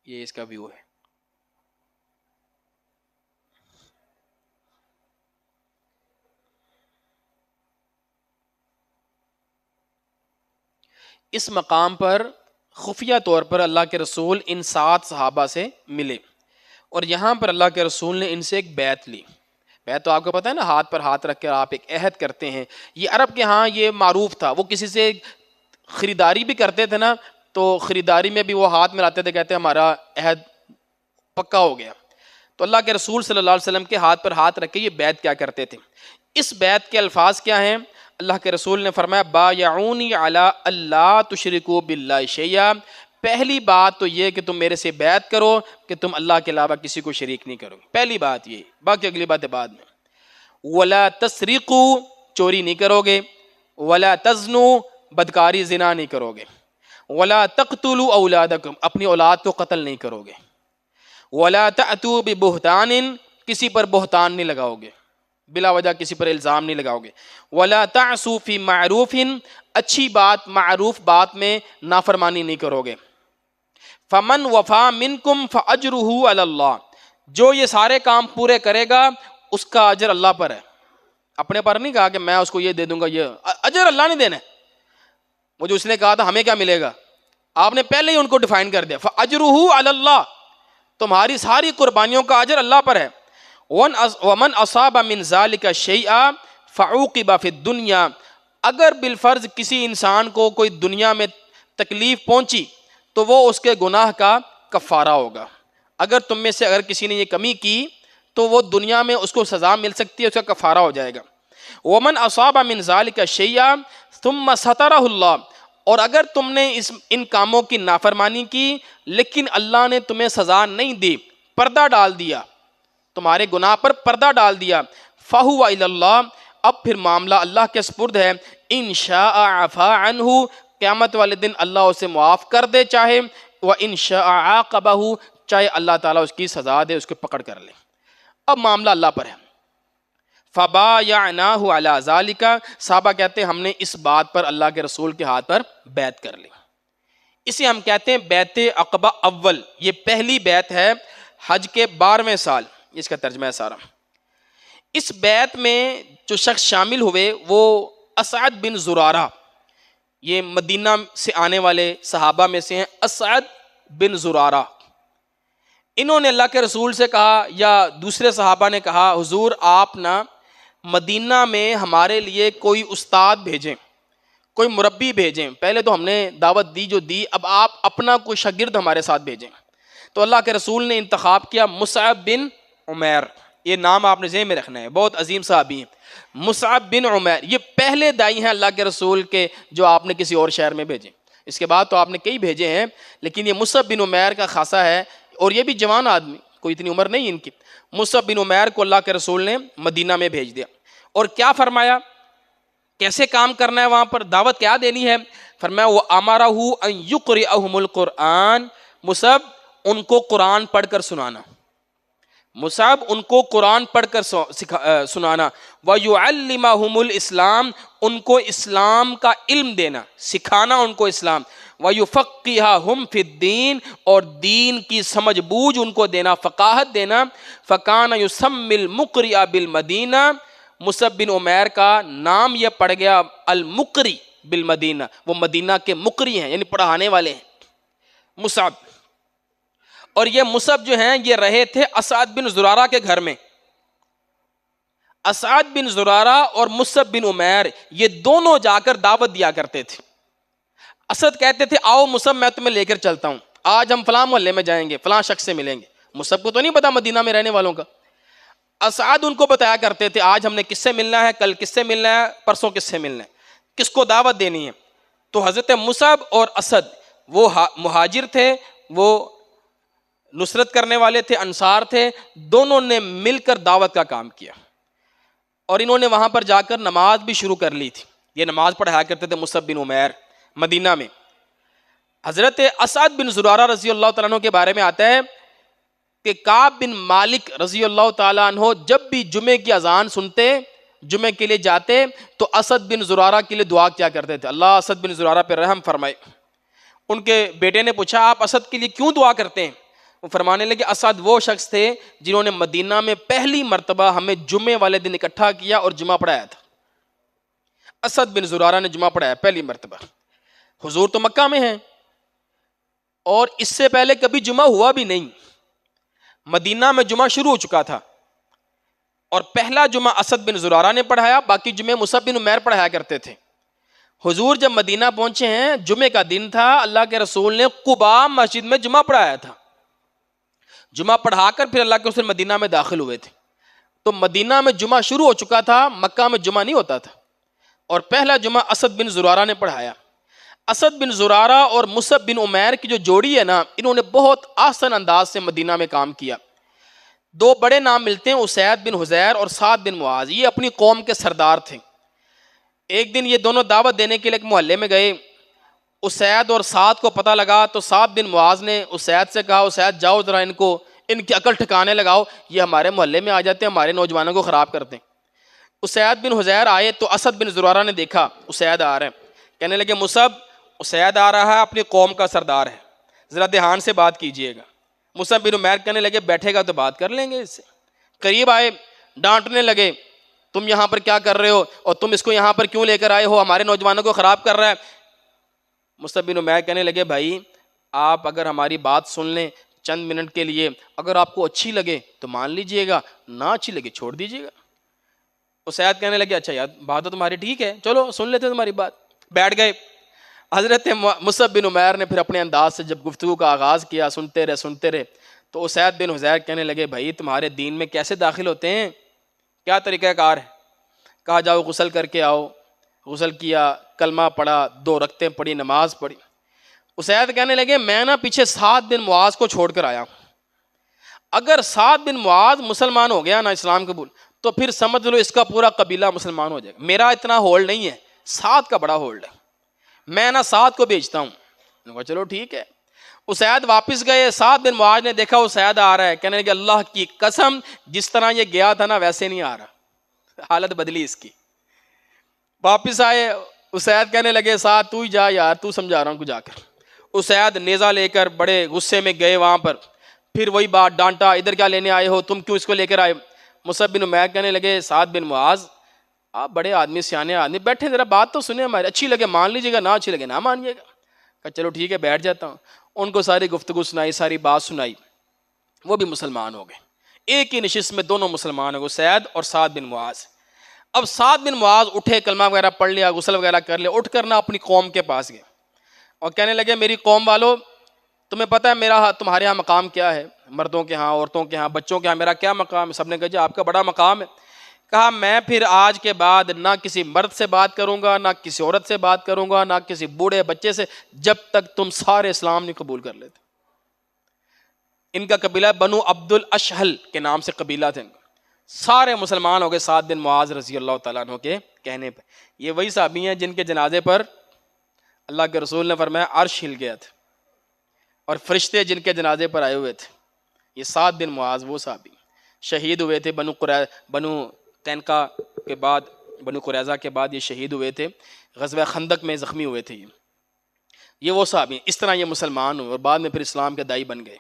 یہ اس کا ویو ہے۔ اس مقام پر خفیہ طور پر اللہ کے رسول ان 7 صحابہ سے ملے، اور یہاں پر اللہ کے رسول نے ان سے ایک بیعت لی۔ بیعت تو آپ کو پتہ ہے نا، ہاتھ پر ہاتھ رکھ کر آپ ایک عہد کرتے ہیں، یہ عرب کے ہاں یہ معروف تھا، وہ کسی سے خریداری بھی کرتے تھے نا، تو خریداری میں بھی وہ ہاتھ ملاتے تھے، کہتے ہیں ہمارا عہد پکا ہو گیا۔ تو اللہ کے رسول صلی اللہ علیہ وسلم کے ہاتھ پر ہاتھ رکھ کے یہ بیعت کیا کرتے تھے۔ اس بیعت کے الفاظ کیا ہیں؟ اللہ کے رسول نے فرمایا بایعونی علی اللہ تشرکوا باللہ شیئا، پہلی بات تو یہ کہ تم میرے سے بیعت کرو کہ تم اللہ کے علاوہ کسی کو شریک نہیں کرو گے، پہلی بات یہ، باقی اگلی باتیں بعد میں۔ ولا تسرقوا، چوری نہیں کرو گے، ولا تزنوا، بدکاری زنا نہیں کرو گے، ولا تقتلوا اولادکم، اپنی اولاد کو قتل نہیں کرو گے، ولا تأتوا ببہتان، کسی پر بہتان نہیں لگاؤ گے، بلا وجہ کسی پر الزام نہیں لگاؤ گے، ولا تعصوا فی معروف، اچھی بات معروف بات میں نافرمانی نہیں کرو گے، فمن وفا منکم فاجرہ علی اللہ، جو یہ سارے کام پورے کرے گا اس کا اجر اللہ پر ہے، اپنے پر نہیں کہا کہ میں اس کو یہ دے دوں گا، یہ اجر اللہ نہیں دینا ہے، وہ جو اس نے کہا تھا ہمیں کیا ملے گا، آپ نے پہلے ہی ان کو ڈیفائن کر دیا، فاجرہ علی اللہ، تمہاری ساری قربانیوں کا اجر اللہ پر ہے، ومن اصاب من ذلک شیئا فعوقب فی الدنیا، اگر بالفرض کسی انسان کو کوئی دنیا میں تکلیف پہنچی تو وہ اس کے گناہ کا کفارہ ہوگا، اگر تم میں سے اگر کسی نے یہ کمی کی تو وہ دنیا میں اس کو سزا مل سکتی ہے، اس کا کفارہ ہو جائے گا۔ ومن اصاب من ذلک شیئا ثم سترہ اللہ، اور اگر تم نے ان کاموں کی نافرمانی کی لیکن اللہ نے تمہیں سزا نہیں دی، پردہ ڈال دیا، تمہارے گناہ پر پردہ ڈال دیا، فہو الی اللہ، اب پھر معاملہ اللہ کے سپرد ہے، ان شاء عفا عنہ، قیامت والے دن اللہ اسے معاف کر دے چاہے، وان شاء عاقبہ، چاہے اللہ تعالیٰ اس کی سزا دے، اس کو پکڑ کر لے، اب معاملہ اللہ پر ہے۔ فبایعناہ علی ذالک، صحابہ کہتے ہیں ہم نے اس بات پر اللہ کے رسول کے ہاتھ پر بیعت کر لی، اسے ہم کہتے ہیں بیعت عقبہ اول، یہ پہلی بیعت ہے حج کے 12ویں سال، اس کا ترجمہ ہے سارا۔ اس بیعت میں جو شخص شامل ہوئے وہ اسعد بن زرارہ، یہ مدینہ سے آنے والے صحابہ میں سے ہیں، اسعد بن زرارہ، انہوں نے اللہ کے رسول سے کہا یا دوسرے صحابہ نے کہا حضور آپ نا مدینہ میں ہمارے لیے کوئی استاد بھیجیں، کوئی مربی بھیجیں، پہلے تو ہم نے دعوت دی جو دی، اب آپ اپنا کوئی شاگرد ہمارے ساتھ بھیجیں۔ تو اللہ کے رسول نے انتخاب کیا مصعب بن عمیر، یہ نام آپ نے ذہن میں رکھنا ہے، بہت عظیم صحابی ہیں، مصعب بن عمیر، یہ پہلے دائی ہیں اللہ کے رسول کے جو آپ نے کسی اور شہر میں بھیجے، اس کے بعد تو آپ نے کئی بھیجے ہیں لیکن یہ مصعب بن عمیر کا خاصہ ہے، اور یہ بھی جوان آدمی، کوئی اتنی عمر نہیں ان کی۔ مصعب بن عمیر کو اللہ کے رسول نے مدینہ میں بھیج دیا، اور کیا فرمایا، کیسے کام کرنا ہے، وہاں پر دعوت کیا دینی ہے، فرمایا وَأَمَرَهُ أَن يُقْرِئَهُمُ الْقُرْآنَ، مصعب ان کو قرآن پڑھ کر سنانا، مصعب ان کو قرآن پڑھ کر سنانا، وَيُعَلِّمَهُمُ الْإِسْلَامَ، ان کو اسلام کا علم دینا، سکھانا ان کو اسلام، وَيُفَقِّهَهُمْ فِي الدِّينِ، اور دین کی سمجھ بوجھ ان کو دینا، فقاہت دینا۔ فَكَانَ يُسَمِّي الْمُقْرِئَ بِالْمَدِينَةِ، مصعب بن عمیر کا نام یہ پڑ گیا المقری بالمدینہ، وہ مدینہ کے مقری ہیں، یعنی پڑھانے والے ہیں مصعب۔ اور یہ مصعب جو ہیں یہ رہے تھے اسعد بن زرارہ کے گھر میں، اسعد بن زرارہ اور مصعب بن عمیر یہ دونوں جا کر دعوت دیا کرتے تھے. اسد کہتے تھے آؤ مصعب میں تمہیں لے کر چلتا ہوں, آج ہم فلاں محلے میں جائیں گے, فلاں شخص سے ملیں گے. مصعب کو تو نہیں پتا مدینہ میں رہنے والوں کا. اسعد ان کو بتایا کرتے تھے آج ہم نے کس سے ملنا ہے, کل کس سے ملنا ہے, پرسوں کس سے ملنا ہے, کس کو دعوت دینی ہے. تو حضرت مصعب اور اسد وہ مہاجر تھے, وہ نصرت کرنے والے تھے, انصار تھے, دونوں نے مل کر دعوت کا کام کیا. اور انہوں نے وہاں پر جا کر نماز بھی شروع کر لی تھی. یہ نماز پڑھایا کرتے تھے مصعب بن عمیر مدینہ میں. حضرت اسعد بن زرارہ رضی اللہ تعالیٰ عنہ کے بارے میں آتا ہے کہ کعب بن مالک رضی اللہ تعالیٰ عنہ جب بھی جمعے کی اذان سنتے, جمعے کے لیے جاتے, تو اسد بن زرارہ کے لیے دعا کیا کرتے تھے, اللہ اسد بن زرارہ پہ رحم فرمائے. ان کے بیٹے نے پوچھا آپ اسد کے لیے کیوں دعا کرتے ہیں؟ وہ فرمانے لگے اسد وہ شخص تھے جنہوں نے مدینہ میں پہلی مرتبہ ہمیں جمعے والے دن اکٹھا کیا اور جمعہ پڑھایا تھا. اسد بن زرارہ نے جمعہ پڑھایا پہلی مرتبہ. حضور تو مکہ میں ہیں اور اس سے پہلے کبھی جمعہ ہوا بھی نہیں. مدینہ میں جمعہ شروع ہو چکا تھا اور پہلا جمعہ اسد بن زرارہ نے پڑھایا, باقی جمعے مصعب بن عمیر پڑھایا کرتے تھے. حضور جب مدینہ پہنچے ہیں, جمعے کا دن تھا, اللہ کے رسول نے قباء مسجد میں جمعہ پڑھایا تھا. جمعہ پڑھا کر پھر اللہ کے رسول مدینہ میں داخل ہوئے تھے. تو مدینہ میں جمعہ شروع ہو چکا تھا, مکہ میں جمعہ نہیں ہوتا تھا, اور پہلا جمعہ اسد بن زرارہ نے پڑھایا. اسد بن زرارہ اور مصعب بن عمیر کی جو جوڑی ہے نا, انہوں نے بہت آسن انداز سے مدینہ میں کام کیا. دو بڑے نام ملتے ہیں, اسید بن حذیر اور سعد بن معاذ. یہ اپنی قوم کے سردار تھے. ایک دن یہ دونوں دعوت دینے کے لیے ایک محلے میں گئے. اسید اور سعد کو پتہ لگا تو سعد بن معاذ نے اسید سے کہا اسید جاؤ ذرا ان کی عقل ٹھکانے لگاؤ, یہ ہمارے محلے میں آ جاتے ہیں, ہمارے نوجوانوں کو خراب کرتے ہیں. اسید بن حذیر آئے تو اسد بن زرارہ نے دیکھا اسید آ رہے ہیں, کہنے لگے مصعب اسید آ رہا ہے, اپنی قوم کا سردار ہے, ذرا دھیان سے بات کیجئے گا. مصعب بن عمیر کہنے لگے بیٹھے گا تو بات کر لیں گے اس سے. قریب آئے, ڈانٹنے لگے تم یہاں پر کیا کر رہے ہو اور تم اس کو یہاں پر کیوں لے کر آئے ہو, ہمارے نوجوانوں کو خراب کر رہا ہے. مصعب بن عمیر کہنے لگے بھائی آپ اگر ہماری بات سن لیں چند منٹ کے لیے, اگر آپ کو اچھی لگے تو مان لیجئے گا, نہ اچھی لگے چھوڑ دیجئے گا. اسید کہنے لگے اچھا یار بات تو تمہاری ٹھیک ہے, چلو سن لیتے تمہاری بات. بیٹھ گئے. حضرت مصعب بن عمیر نے پھر اپنے انداز سے جب گفتگو کا آغاز کیا, سنتے رہے, تو اسید بن حذیر کہنے لگے بھائی تمہارے دین میں کیسے داخل ہوتے ہیں, کیا طریقہ کار ہے؟ کہا جاؤ غسل کر کے آؤ. غسل کیا, کلمہ پڑھا, 2 رکعتیں پڑھی, نماز پڑھی. اسید کہنے لگے میں نا پیچھے سعد بن معاذ کو چھوڑ کر آیا ہوں. اگر سعد بن معاذ مسلمان ہو گیا نا, اسلام قبول, تو پھر سمجھ لو اس کا پورا قبیلہ مسلمان ہو جائے گا. میرا اتنا ہولڈ نہیں ہے, سعد کا بڑا ہولڈ ہے, میں نا سعد کو بھیجتا ہوں. کہا چلو ٹھیک ہے. اسید واپس گئے, سعد بن معاذ نے دیکھا اسید آ رہا ہے, کہنے لگے اللہ کی قسم جس طرح یہ گیا تھا نا ویسے نہیں آ رہا, حالت بدلی اس کی. واپس آئے, اسید کہنے لگے سعد تو ہی جا یار, تو سمجھا رہا ہوں کو جا کر. اسید نیزہ لے کر بڑے غصے میں گئے وہاں پر, پھر وہی بات ڈانٹا, ادھر کیا لینے آئے ہو, تم کیوں اس کو لے کر آئے. مصعب بن عمیر کہنے لگے سعد بن معاذ آپ بڑے آدمی, سیانے آدمی, بیٹھے ذرا بات تو سنیں ہماری, اچھی لگے مان لیجیے گا, نہ اچھی لگے نہ مانیے گا. کہا چلو ٹھیک ہے بیٹھ جاتا ہوں. ان کو ساری گفتگو سنائی, ساری بات سنائی, وہ بھی مسلمان ہو گئے. ایک ہی نشست میں دونوں مسلمان ہو گئے, اسید اور سعد بن معاذ. اب سعد بن معاذ اٹھے, کلمہ وغیرہ پڑھ لیا, غسل وغیرہ کر لیا, اٹھ کر نہ اپنی قوم کے پاس گئے اور کہنے لگے میری قوم والو تمہیں پتہ ہے میرا تمہارے ہاں مقام کیا ہے, مردوں کے ہاں, عورتوں کے ہاں, بچوں کے ہاں میرا کیا مقام ہے. سب نے کہا جی آپ کا بڑا مقام ہے. کہا میں پھر آج کے بعد نہ کسی مرد سے بات کروں گا, نہ کسی عورت سے بات کروں گا, نہ کسی بوڑھے بچے سے, جب تک تم سارے اسلام نہیں قبول کر لیتے. ان کا قبیلہ بنو عبد الاشہل کے نام سے قبیلہ تھے. سارے مسلمان ہو گئے سعد بن معاذ رضی اللہ تعالیٰ عنہ کے کہنے پہ. یہ وہی صحابی ہیں جن کے جنازے پر اللہ کے رسول نے فرمایا عرش ہل گیا تھا, اور فرشتے جن کے جنازے پر آئے ہوئے تھے. یہ سعد بن معاذ وہ صحابی شہید ہوئے تھے بنو قینقاع کے بعد, بنو قریظہ کے بعد یہ شہید ہوئے تھے, غزوہ خندق میں زخمی ہوئے تھے. یہ وہ صحابی, اس طرح یہ مسلمان ہوئے اور بعد میں پھر اسلام کے داعی بن گئے.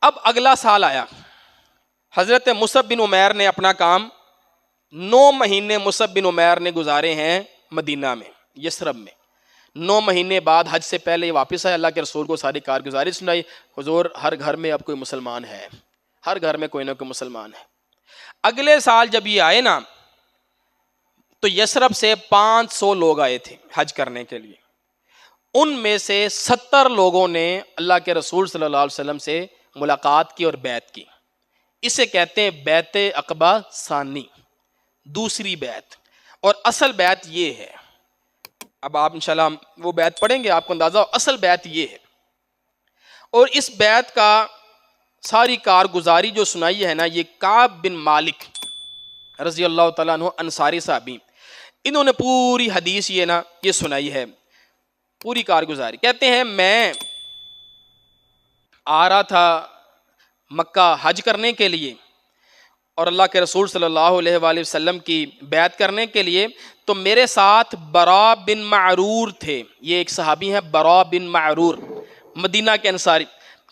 اب اگلا سال آیا, حضرت مصعب بن عمیر نے اپنا کام 9 مہینے مصعب بن عمیر نے گزارے ہیں مدینہ میں, یثرب میں. 9 مہینے بعد حج سے پہلے یہ واپس آئے, اللہ کے رسول کو ساری کارگزاری سنائی. حضور ہر گھر میں اب کوئی مسلمان ہے, ہر گھر میں کوئی نہ کوئی مسلمان ہے. اگلے سال جب یہ آئے نا تو یثرب سے 500 لوگ آئے تھے حج کرنے کے لیے. ان میں سے 70 لوگوں نے اللہ کے رسول صلی اللہ علیہ وسلم سے ملاقات کی اور بیعت کی. اسے کہتے ہیں بیعت عقبہ ثانی، دوسری بیعت. اور اصل بیعت یہ ہے، اب آپ انشاءاللہ وہ بیعت پڑھیں گے آپ کو اندازہ ہو. اصل بیعت یہ ہے، اور اس بیعت کا ساری کارگزاری جو سنائی ہے نا یہ کعب بن مالک رضی اللہ تعالیٰ عنہ انصاری صحابی، انہوں نے پوری حدیث یہ سنائی ہے، پوری کارگزاری. کہتے ہیں میں آ رہا تھا مکہ حج کرنے کے لیے اور اللہ کے رسول صلی اللہ علیہ وآلہ وسلم کی بیعت کرنے کے لیے، تو میرے ساتھ برا بن معرور تھے. یہ ایک صحابی ہیں برا بن معرور، مدینہ کے انصاری.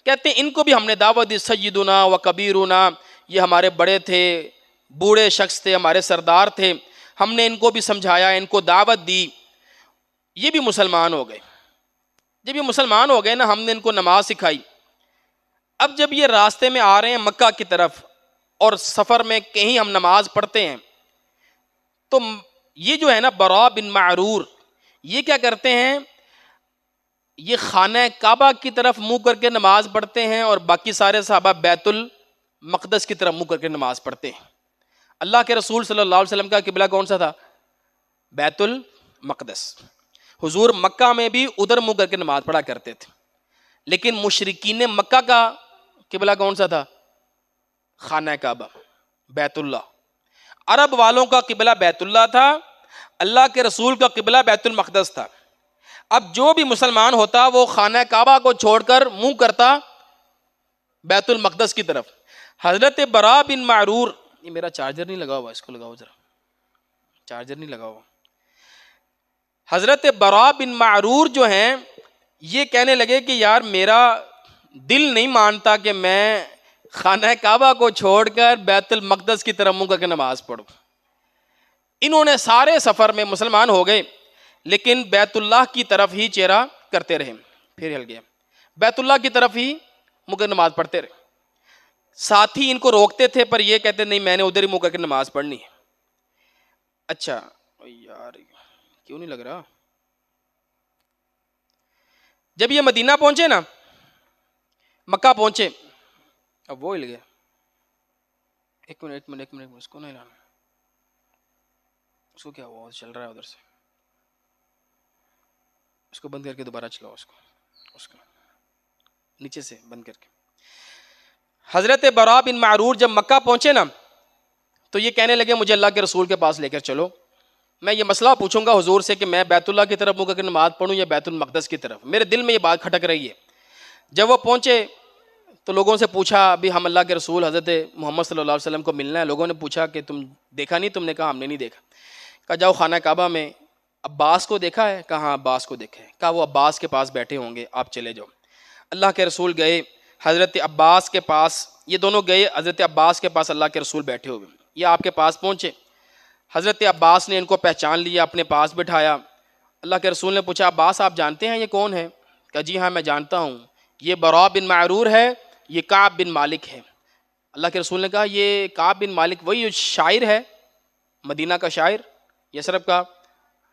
کہتے ہیں ان کو بھی ہم نے دعوت دی، سیدنا و کبیرنا، یہ ہمارے بڑے تھے، بوڑھے شخص تھے، ہمارے سردار تھے. ہم نے ان کو بھی سمجھایا، ان کو دعوت دی، یہ بھی مسلمان ہو گئے. جب یہ مسلمان ہو گئے نا ہم نے ان کو نماز سکھائی. اب جب یہ راستے میں آ رہے ہیں مکہ کی طرف اور سفر میں کہیں ہم نماز پڑھتے ہیں تو یہ جو ہے نا برا بن معرور یہ کیا کرتے ہیں، یہ خانہ کعبہ کی طرف منہ کر کے نماز پڑھتے ہیں اور باقی سارے صحابہ بیت المقدس کی طرف منہ کر کے نماز پڑھتے ہیں. اللہ کے رسول صلی اللہ علیہ وسلم کا قبلہ کون سا تھا؟ بیت المقدس. حضور مکہ میں بھی ادھر منہ کر کے نماز پڑھا کرتے تھے، لیکن مشرکین مکہ کا قبلہ کون سا تھا؟ خانہ کعبہ، بیت اللہ. عرب والوں کا قبلہ بیت اللہ تھا، اللہ کے رسول کا قبلہ بیت المقدس تھا. اب جو بھی مسلمان ہوتا وہ خانہ کعبہ کو چھوڑ کر منہ کرتا بیت المقدس کی طرف. حضرت برا بن معرور، یہ میرا چارجر نہیں لگا ہوا، اس کو لگاؤ ذرا، چارجر نہیں لگا ہوا. حضرت برا بن معرور جو ہیں یہ کہنے لگے کہ یار میرا دل نہیں مانتا کہ میں خانہ کعبہ کو چھوڑ کر بیت المقدس کی طرف منہ کر کے نماز پڑھوں. انہوں نے سارے سفر میں مسلمان ہو گئے لیکن بیت اللہ کی طرف ہی چہرہ کرتے رہے. پھر ہل گیا، بیت اللہ کی طرف ہی منہ کر نماز پڑھتے رہے. ساتھی ان کو روکتے تھے پر یہ کہتے نہیں میں نے ادھر ہی منہ کر کے نماز پڑھنی ہے. اچھا یار کیوں نہیں لگ رہا؟ جب یہ مدینہ پہنچے نا، مکہ پہنچے، اب وہ ہل گیا. ایک منٹ اس کو نہیں لانا، اس کو کیا ہوا؟ چل رہا ہے ادھر سے، اس کو بند کر کے دوبارہ چلاؤ، اس کو نیچے سے بند کر کے. حضرت برا بن معرور جب مکہ پہنچے نا تو یہ کہنے لگے مجھے اللہ کے رسول کے پاس لے کر چلو، میں یہ مسئلہ پوچھوں گا حضور سے کہ میں بیت اللہ کی طرف منہ کر کے نماز پڑھوں یا بیت المقدس کی طرف. میرے دل میں یہ بات کھٹک رہی ہے. جب وہ پہنچے تو لوگوں سے پوچھا، ابھی ہم اللہ کے رسول حضرت محمد صلی اللہ علیہ وسلم کو ملنا ہے. لوگوں نے پوچھا کہ تم دیکھا نہیں؟ تم نے کہا ہم نے نہیں دیکھا. کہا جاؤ خانہ کعبہ میں عباس کو دیکھا ہے؟ کہا ہاں عباس کو دیکھا ہے. کہا وہ عباس کے پاس بیٹھے ہوں گے، آپ چلے جاؤ. اللہ کے رسول گئے حضرت عباس کے پاس، یہ دونوں گئے حضرت عباس کے پاس، اللہ کے رسول بیٹھے ہوئے. یہ آپ کے پاس پہنچے، حضرت عباس نے ان کو پہچان لیا، اپنے پاس بٹھایا. اللہ کے رسول نے پوچھا عباس آپ جانتے ہیں یہ کون ہے؟ کہا جی ہاں میں جانتا ہوں، یہ برا بن معرور ہے، یہ کعب بن مالک ہے. اللہ کے رسول نے کہا یہ کعب بن مالک وہی شاعر ہے، مدینہ کا شاعر یثرب کا؟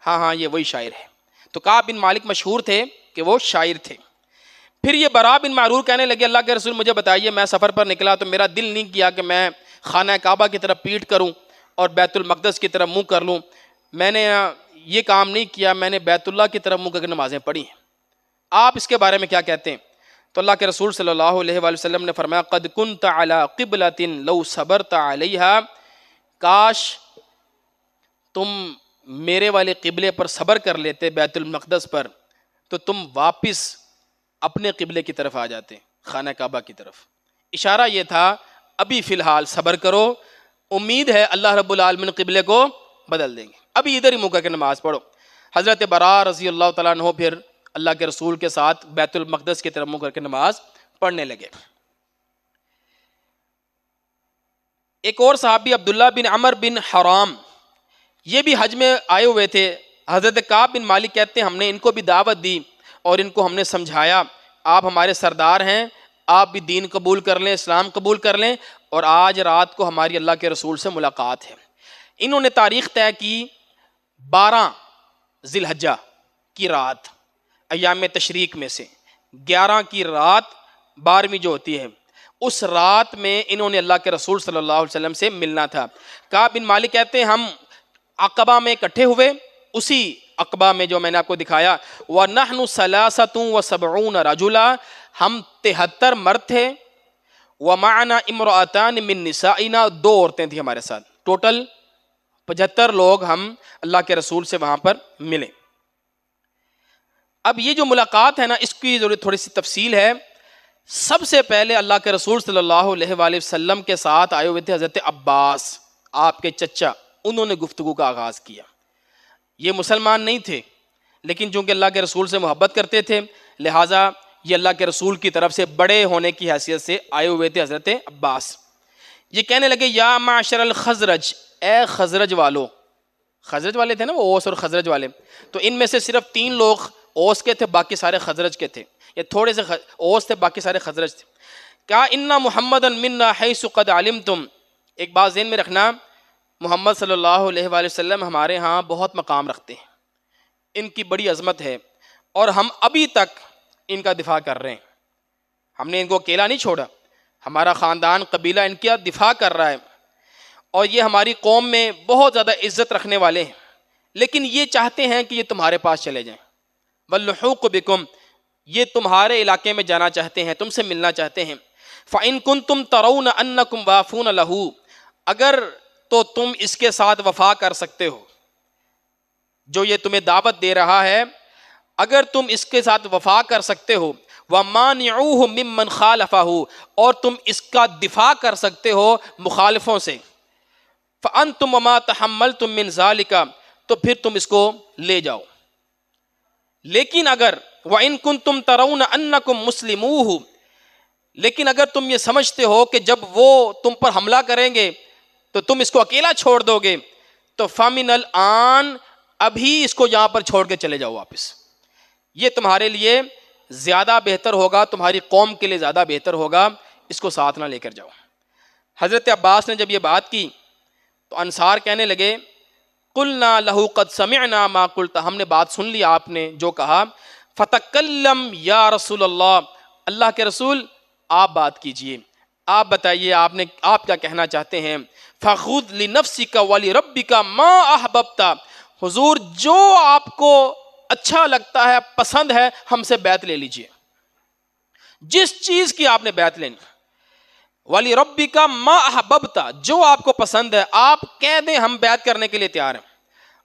ہاں یہ وہی شاعر ہے. تو کعب بن مالک مشہور تھے کہ وہ شاعر تھے. پھر یہ برا بن معرور کہنے لگے اللہ کے رسول مجھے بتائیے، میں سفر پر نکلا تو میرا دل نہیں کیا کہ میں خانہ کعبہ کی طرف پیٹ کروں اور بیت المقدس کی طرف منہ کر لوں. میں نے یہ کام نہیں کیا، میں نے بیت اللہ کی طرف منہ کر کے نمازیں پڑھی ہیں. آپ اس کے بارے میں کیا کہتے ہیں؟ تو اللہ کے رسول صلی اللہ علیہ وآلہ وسلم نے فرمایا قد کنت علی قبلۃ لو صبرت علیہا، کاش تم میرے والے قبلے پر صبر کر لیتے بیت المقدس پر تو تم واپس اپنے قبلے کی طرف آ جاتے، خانہ کعبہ کی طرف. اشارہ یہ تھا ابھی فی الحال صبر کرو، امید ہے اللہ رب العالمین قبلے کو بدل دیں گے، ابھی ادھر ہی منہ کر کے نماز پڑھو. حضرت برا رضی اللہ تعالیٰ عنہ پھر اللہ کے رسول کے ساتھ بیت المقدس کی طرف منہ کر کے نماز پڑھنے لگے. ایک اور صحابی عبداللہ بن عمر بن حرام، یہ بھی حج میں آئے ہوئے تھے. حضرت کعب بن مالک کہتے ہیں ہم نے ان کو بھی دعوت دی اور ان کو ہم نے سمجھایا آپ ہمارے سردار ہیں، آپ بھی دین قبول کر لیں، اسلام قبول کر لیں اور آج رات کو ہماری اللہ کے رسول سے ملاقات ہے۔ انہوں نے تاریخ طے کی 12 ذی الحجہ کی رات، ایام تشریق میں سے 11 کی رات 12ویں جو ہوتی ہے، اس رات میں انہوں نے اللہ کے رسول صلی اللہ علیہ وسلم سے ملنا تھا۔ کعب بن مالک کہتے ہیں ہم عقبہ میں اکٹھے ہوئے، اسی عقبہ میں جو میں نے آپ کو دکھایا، وَنَحْنُ ثَلَاثَةٌ وَسَبْعُونَ رَجُلًا، ہم 73 مرد تھے، وَمَعَنَا امْرَأَتَانِ مِن نِسَائِنَا، 2 عورتیں تھیں ہمارے ساتھ، ٹوٹل 75 لوگ ہم اللہ کے رسول سے وہاں پر ملے۔ اب یہ جو ملاقات ہے نا، اس کی ضرورت تھوڑی سی تفصیل ہے۔ سب سے پہلے اللہ کے رسول صلی اللہ علیہ وآلہ وسلم کے ساتھ آئے ہوئے تھے حضرت عباس، آپ کے چچا، انہوں نے گفتگو کا آغاز کیا۔ یہ مسلمان نہیں تھے، لیکن چونکہ اللہ کے رسول سے محبت کرتے تھے، لہٰذا یہ اللہ کے رسول کی طرف سے بڑے ہونے کی حیثیت سے آئے ہوئے تھے حضرت عباس۔ یہ کہنے لگے یا معشر الخزرج، اے خزرج والو، خزرج والے تھے نا وہ، اوس اور خزرج والے، تو ان میں سے صرف 3 لوگ اوس کے تھے، باقی سارے خزرج کے تھے، یہ تھوڑے سے اوس تھے، باقی سارے خزرج تھے۔ کہا انا محمدا منا حیث قد علمتم، ایک بات ذہن میں رکھنا، محمد صلی اللہ علیہ وآلہ وسلم ہمارے ہاں بہت مقام رکھتے ہیں، ان کی بڑی عظمت ہے، اور ہم ابھی تک ان کا دفاع کر رہے ہیں، ہم نے ان کو اکیلا نہیں چھوڑا، ہمارا خاندان قبیلہ ان کا دفاع کر رہا ہے، اور یہ ہماری قوم میں بہت زیادہ عزت رکھنے والے ہیں، لیکن یہ چاہتے ہیں کہ یہ تمہارے پاس چلے جائیں، واللحوق بکم، یہ تمہارے علاقے میں جانا چاہتے ہیں، تم سے ملنا چاہتے ہیں۔ فَإِن كُنتُمْ تَرَوْنَ أَنَّكُمْ وَافُونَ لَهُ، اگر تو تم اس کے ساتھ وفا کر سکتے ہو، جو یہ تمہیں دعوت دے رہا ہے، اگر تم اس کے ساتھ وفا کر سکتے ہو، وَمَانِعُوهُ مِمَّنْ خَالَفَهُ، اور تم اس کا دفاع کر سکتے ہو مخالفوں سے، فَأَنْتُمْ وَمَا تَحَمَّلْتُمْ مِنْ ذَلِكَ، تو پھر تم اس کو لے جاؤ۔ لیکن اگر وَإِن كُنتُمْ تَرَوْنَ أَنَّكُمْ مُسْلِمُوهُ، لیکن اگر تم یہ سمجھتے ہو کہ جب وہ تم پر حملہ کریں گے تو تم اس کو اکیلا چھوڑ دو گے، تو فَمِنَ الْآن، ابھی اس کو یہاں پر چھوڑ کے چلے جاؤ واپس، یہ تمہارے لیے زیادہ بہتر ہوگا، تمہاری قوم کے لیے زیادہ بہتر ہوگا، اس کو ساتھ نہ لے کر جاؤ۔ حضرت عباس نے جب یہ بات کی تو انصار کہنے لگے قلنا لہو قد سمعنا ما قلت، ہم نے بات سن لی آپ نے جو کہا، فتکلم یا رسول اللہ، اللہ کے رسول آپ بات کیجئے، آپ بتائیے آپ کیا کہنا چاہتے ہیں۔ فخذ لنفسک ولربک ما احببت، حضور جو آپ کو اچھا لگتا ہے، پسند ہے، ہم سے بیعت لے لیجئے، جس چیز کی آپ نے بیعت لینی، وَلِرَبِّكَ مَا أَحْبَبْتَ، جو آپ کو پسند ہے آپ کہہ دیں، ہم بیعت کرنے کے لیے تیار ہیں۔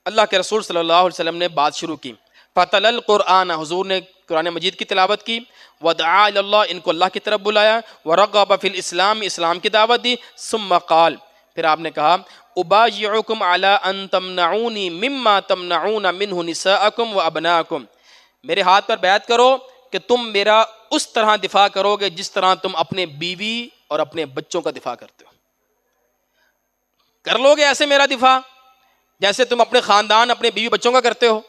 اللہ کے رسول صلی اللہ علیہ وسلم نے بات شروع کی، فَتَلَ الْقُرْآنَ، حضور نے قرآن مجید کی تلاوت کی، وَدَعَا إِلَى اللَّهِ، ان کو اللہ کی طرف بلایا، وَرَغَّبَ فِي الْإِسْلَامِ، اسلام کی دعوت دی، ثُمَّ قال، پھر آپ نے کہا أُبَايِعُكُمْ عَلَىٰ أَن تَمْنَعُونِي مِمَّا تَمْنَعُونَ مِنْهُ نِسَاءَكُمْ وَأَبْنَاءَكُمْ، میرے ہاتھ پر بیعت کرو کہ تم میرا اس طرح دفاع کرو گے جس طرح تم اپنے بیوی اور اپنے بچوں کا دفاع کرتے ہو، کر لو گے ایسے میرا دفاع جیسے تم اپنے خاندان، اپنے بیوی بچوں کا کرتے ہو۔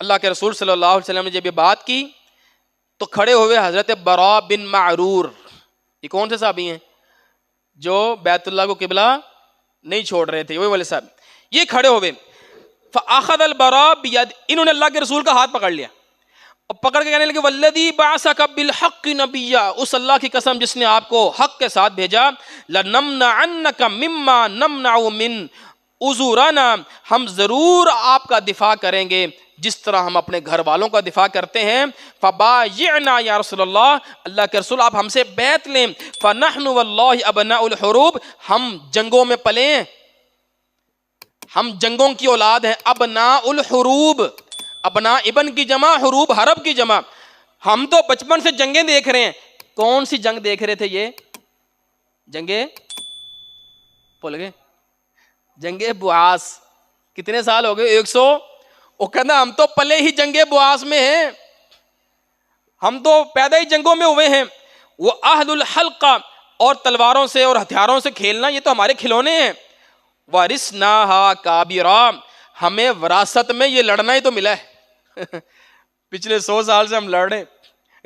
اللہ کے رسول صلی اللہ علیہ وسلم نے جب یہ بات کی تو کھڑے ہوئے حضرت براء بن معرور، یہ کون سے صحابی ہیں جو بیت اللہ کو قبلہ نہیں چھوڑ رہے تھے، وہی والے صاحب، یہ کھڑے ہوئے، فاخذ البراء بید، انہوں نے اللہ کے رسول کا ہاتھ پکڑ لیا اور پکڑ کے کہنے لگے والذی بعثک بالحق نبیا، اس اللہ کی قسم جس نے آپ کو حق کے ساتھ بھیجا، لنمنعنک مما نمنع من عذورنا، ہم ضرور آپ کا دفاع کریں گے جس طرح ہم اپنے گھر والوں کا دفاع کرتے ہیں، فبایعنا یا رسول اللہ، اللہ کے رسول آپ ہم سے بیعت لیں، فنحن واللہ ابناء الحروب، ہم جنگوں میں پلے ہیں، ہم جنگوں کی اولاد ہیں، ابناء الحروب، ابنا ابن کی جمع، حروب حرب کی جمع، ہم تو بچپن سے جنگیں دیکھ رہے ہیں۔ کون سی جنگ دیکھ رہے تھے؟ یہ جنگیں بول گئے، جنگ بواس، کتنے سال ہو گئے؟ 100، وہ کہنا ہم تو پلے ہی جنگ بواس میں ہیں، ہم تو پیدا ہی جنگوں میں ہوئے ہیں۔ وہ اہل الحلقہ، اور تلواروں سے اور ہتھیاروں سے کھیلنا یہ تو ہمارے کھلونے ہیں۔ وارثناہا کابرا، ہمیں وراثت میں یہ لڑنا ہی تو ملا ہے پچھلے 100 سال سے ہم لڑ رہے ہیں،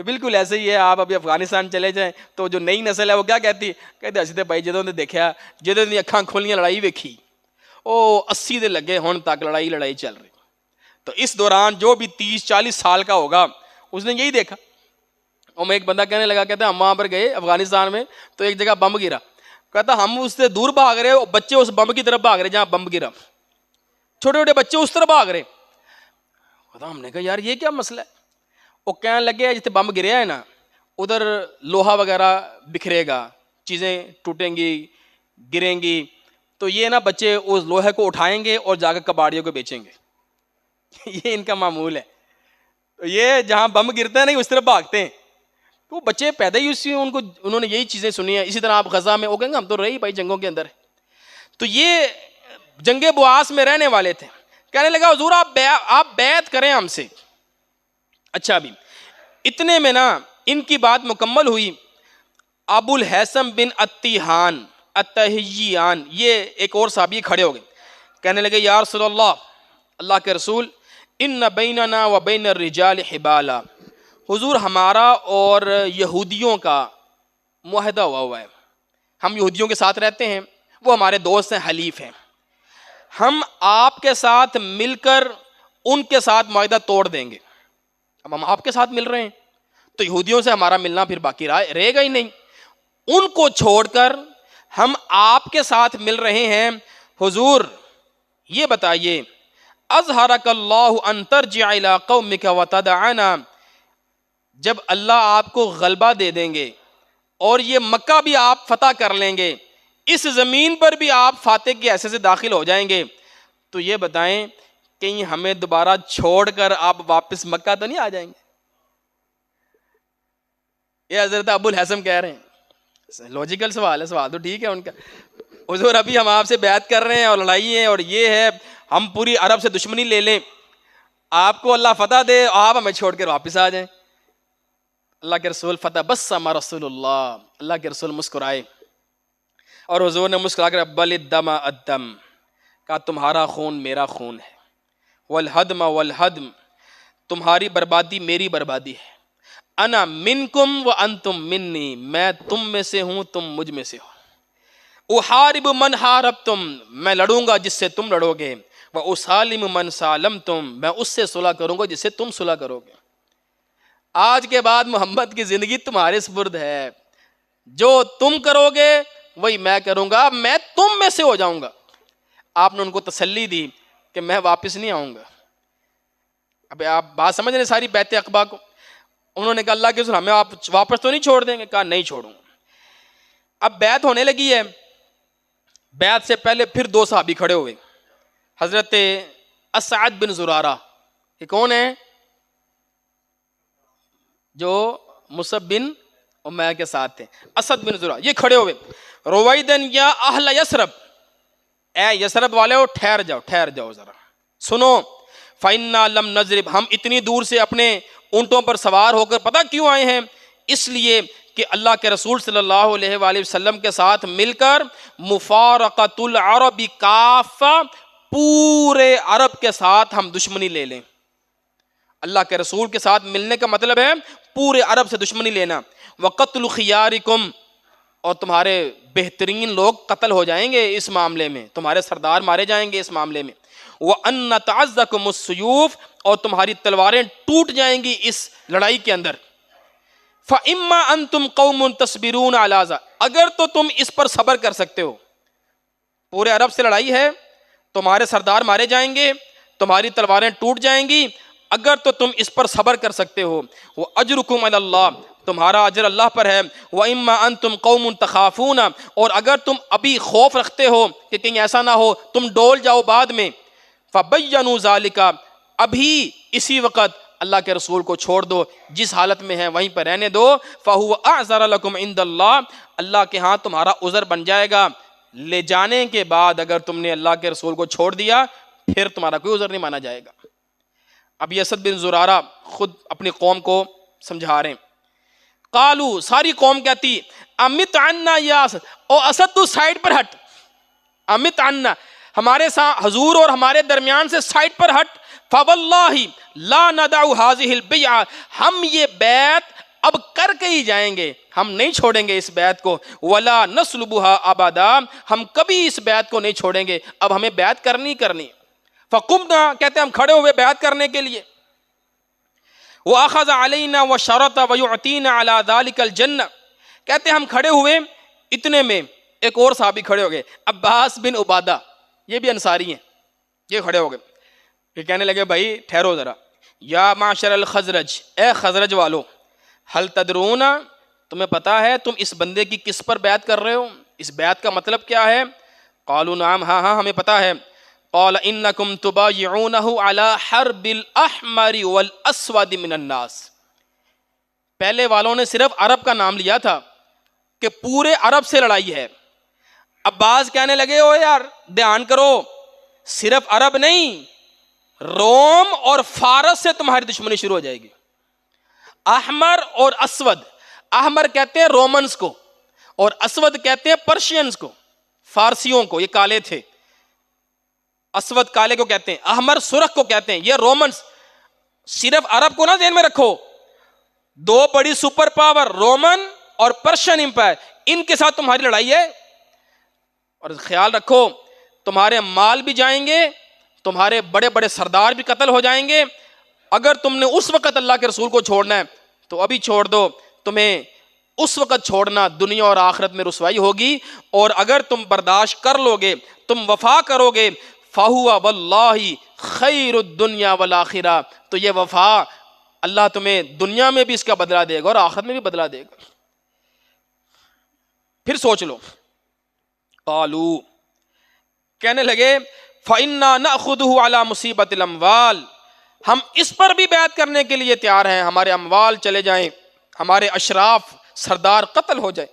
بالکل ایسے ہی ہے. آپ ابھی افغانستان چلے جائیں تو جو نئی نسل ہے وہ کیا کہتی ہے, کہتے اسی بھائی جدوں نے دیکھا جدوں دی اکھاں کھولیاں لڑائی ویکھی او 80 دے لگے ہن تک لڑائی چل رہی. تو اس دوران جو بھی 30-40 سال کا ہوگا اس نے یہی دیکھا. اور میں ایک بندہ کہنے لگا, کہتا ہم وہاں پر گئے افغانستان میں تو ایک جگہ بم گرا, کہتا ہم اس سے دور بھاگ رہے, بچے اس بم کی طرف بھاگ رہے جہاں بم گرا, چھوٹے چھوٹے بچے اس طرف بھاگ رہے. ہم نے کہا یار یہ کیا مسئلہ ہے. وہ کہنے لگے جتنے بم گریا ہے نا ادھر لوہا وغیرہ بکھرے گا, چیزیں ٹوٹیں گی, گریں گی, تو یہ نا بچے اس لوہے کو اٹھائیں گے اور جا کے کباڑیوں کو بیچیں گے. یہ ان کا معمول ہے. یہ جہاں بم گرتا ہے نہیں اس طرف بھاگتے ہیں. تو بچے پیدا ہی اسی ان کو انہوں نے یہی چیزیں سنی ہیں. اسی طرح آپ غزہ میں وہ کہیں گے ہم تو رہی بھائی جنگوں کے اندر. تو یہ جنگ بواس میں رہنے والے تھے. کہنے لگا حضور آپ بیعت کریں ہم سے. اچھا بھی اتنے میں نا ان کی بات مکمل ہوئی. ابو الحسن بن اتیحان اتحیان یہ ایک اور صحابی کھڑے ہو گئے. کہنے لگے یا رسول اللہ, اللہ کے رسول, ان بیننا و بین الرجال حبالا, حضور ہمارا اور یہودیوں کا معاہدہ ہوا ہے. ہم یہودیوں کے ساتھ رہتے ہیں, وہ ہمارے دوست ہیں, حلیف ہیں. ہم آپ کے ساتھ مل کر ان کے ساتھ معاہدہ توڑ دیں گے. اب ہم آپ کے ساتھ مل رہے ہیں تو یہودیوں سے ہمارا ملنا پھر باقی رہے گا ہی نہیں. ان کو چھوڑ کر ہم آپ کے ساتھ مل رہے ہیں. حضور یہ بتائیے, اظہرک اللہ ان ترجع الی قومک وتدعنا, جب اللہ آپ کو غلبہ دے دیں گے اور یہ مکہ بھی آپ فتح کر لیں گے, اس زمین پر بھی آپ فاتح کے حیثیت سے داخل ہو جائیں گے, تو یہ بتائیں کہیں ہمیں دوبارہ چھوڑ کر آپ واپس مکہ تو نہیں آ جائیں گے. یہ حضرت ابو الحسن کہہ رہے ہیں. لوجیکل سوال ہے, سوال تو ٹھیک ہے ان کا. حضور ابھی ہم آپ سے بیعت کر رہے ہیں اور لڑائی ہے اور یہ ہے, ہم پوری عرب سے دشمنی لے لیں, آپ کو اللہ فتح دے, آپ ہمیں چھوڑ کر واپس آ جائیں. اللہ کے رسول فتبسم رسول اللہ, اللہ کے رسول مسکرائے اور حضور نے مسکرا کر بل الدم الدم, کہا تمہارا خون میرا خون ہے, والہدم والہدم, تمہاری بربادی میری بربادی ہے, انا منکم وانتم منی, میں تم میں سے ہوں تم مجھ میں سے ہو, احارب من حاربتم, میں لڑوں گا جس سے تم لڑو گے, واسالم من سالمتم, میں اس سے صلح کروں گا جس سے تم صلح کرو گے. آج کے بعد محمد کی زندگی تمہارے سپرد ہے, جو تم کرو گے وہی میں کروں گا, میں تم میں سے ہو جاؤں گا. آپ نے ان کو تسلی دی کہ میں واپس نہیں آؤں گا. اب آپ بات سمجھ رہے ساری بیعت عقبہ کو. انہوں نے کہا اللہ کے رسول ہمیں آپ واپس تو نہیں چھوڑ دیں گے؟ کہا نہیں چھوڑوں گا. اب بیعت ہونے لگی ہے. بیعت سے پہلے پھر دو صحابی کھڑے ہوئے, حضرت اسعد بن زرارہ, یہ کون ہے؟ جو مصعب بن عمیر کے ساتھ تھے. اسد بن زرارہ یہ کھڑے ہوئے, رویدن یا اہل یثرب, اے یثرب والے ہو ٹھہر جاؤ ذرا سنو. فَإِنَّا لَمْ نَضْرِبْ, ہم اتنی دور سے اپنے اونٹوں پر سوار ہو کر پتہ کیوں آئے ہیں؟ اس لیے کہ اللہ کے رسول صلی اللہ علیہ وآلہ وسلم کے ساتھ مل کر مفارقۃ العرب کافہ, پورے عرب کے ساتھ ہم دشمنی لے لیں. اللہ کے رسول کے ساتھ ملنے کا مطلب ہے پورے عرب سے دشمنی لینا. وقتل خیارکم, اور تمہارے بہترین لوگ قتل ہو جائیں گے اس معاملے میں, تمہارے سردار مارے جائیں گے اس معاملے میں. وَأَنَّ تَعَزَّكُمُ السُّيُوفُ, اور تمہاری تلواریں ٹوٹ جائیں گی اس لڑائی کے اندر. فَإِمَّا أَنْتُمْ قَوْمٌ تَصْبِرُونَ عَلَىٰ ذَا, اگر تو تم اس پر صبر کر سکتے ہو, پورے عرب سے لڑائی ہے, تمہارے سردار مارے جائیں گے, تمہاری تلواریں ٹوٹ جائیں گی, اگر تو تم اس پر صبر کر سکتے ہو. وَأَجْرُكُمْ عَلَى اللَّهِ, تمہارا اجر اللہ پر ہے. وَإِمَّا أَنْتُمْ قَوْمٌ تَخَافُونَ, اور اگر تم ابھی خوف رکھتے ہو کہ کہیں ایسا نہ ہو تم ڈول جاؤ بعد میں, فَبَيَّنُوا ذَلِكَ, ابھی اسی وقت اللہ کے رسول کو چھوڑ دو, جس حالت میں ہیں وہیں پر رہنے دو. فَهُوَ أَعْذَرَ لَكُمْ عِنْدَ اللَّهِ, اللہ کے ہاں تمہارا عذر بن جائے گا. لے جانے کے بعد اگر تم نے اللہ کے رسول کو چھوڑ دیا پھر تمہارا کوئی عذر نہیں مانا جائے گا. اب یہ اسد بن زرارہ خود اپنی قوم کو سمجھا رہے ہیں. قالو, ساری قوم کہتی امت عنا یا اسد, او اسد تو سائڈ پر ہٹ, امت عنا, ہمارے ساتھ حضور اور ہمارے درمیان سے سائڈ پر ہٹ. فواللہ لا ندع هذه البیعہ, ہم یہ بیعت اب کر کے ہی جائیں گے, ہم نہیں چھوڑیں گے اس بیعت کو. ولا نسلبها ابدا, ہم کبھی اس بیعت کو نہیں چھوڑیں گے, اب ہمیں بیعت کرنی. فقمنا, کہتے ہیں ہم کھڑے ہوئے بیعت کرنے کے لیے. واخذ علینا وشرط ويعطينا على ذلك الجنہ, کہتے ہیں ہم کھڑے ہوئے, اتنے میں ایک اور صحابی کھڑے ہو گئے, عباس بن عبادہ, یہ بھی انصاری ہیں, یہ کھڑے ہو گئے. یہ کہنے لگے بھائی ٹھہرو ذرا, یا معشر الخزرج, اے خزرج والو, حل تدرون, تمہیں پتا ہے تم اس بندے کی کس پر بیعت کر رہے ہو, اس بیعت کا مطلب کیا ہے؟ قالوا نعم, ہاں ہمیں پتا ہے. قال انکم تبایعونہ علی حرب الاحمر والاسود من الناس, پہلے والوں نے صرف عرب کا نام لیا تھا کہ پورے عرب سے لڑائی ہے. عباس کہنے لگے او یار دھیان کرو, صرف عرب نہیں, روم اور فارس سے تمہاری دشمنی شروع ہو جائے گی. احمر اور اسود, احمر کہتے ہیں رومنز کو اور اسود کہتے ہیں پرشینز کو, فارسیوں کو, یہ کالے تھے. اسود کالے کو کہتے ہیں, احمر سرخ کو کہتے ہیں, یہ رومنز. صرف عرب کو نہ ذہن میں رکھو, دو بڑی سپر پاور رومن اور پرشین امپائر, ان کے ساتھ تمہاری لڑائی ہے. اور خیال رکھو تمہارے مال بھی جائیں گے, تمہارے بڑے بڑے سردار بھی قتل ہو جائیں گے. اگر تم نے اس وقت اللہ کے رسول کو چھوڑنا ہے تو ابھی چھوڑ دو, تمہیں اس وقت چھوڑنا دنیا اور آخرت میں رسوائی ہوگی. اور اگر تم برداشت کر لو گے, تم وفا کرو گے, فَهُوَ وَاللَّهِ خَيْرُ الدُّنْيَا وَالْآخِرَةِ, تو یہ وفا اللہ تمہیں دنیا میں بھی اس کا بدلہ دے گا اور آخرت میں بھی بدلہ دے گا. پھر سوچ لو. قالوا, کہنے لگے فَإِنَّا نَأْخُذُهُ عَلَى مُصِيبَةِ الْأَمْوَالِ, ہم اس پر بھی بیعت کرنے کے لیے تیار ہیں, ہمارے اموال چلے جائیں, ہمارے اشراف سردار قتل ہو جائے.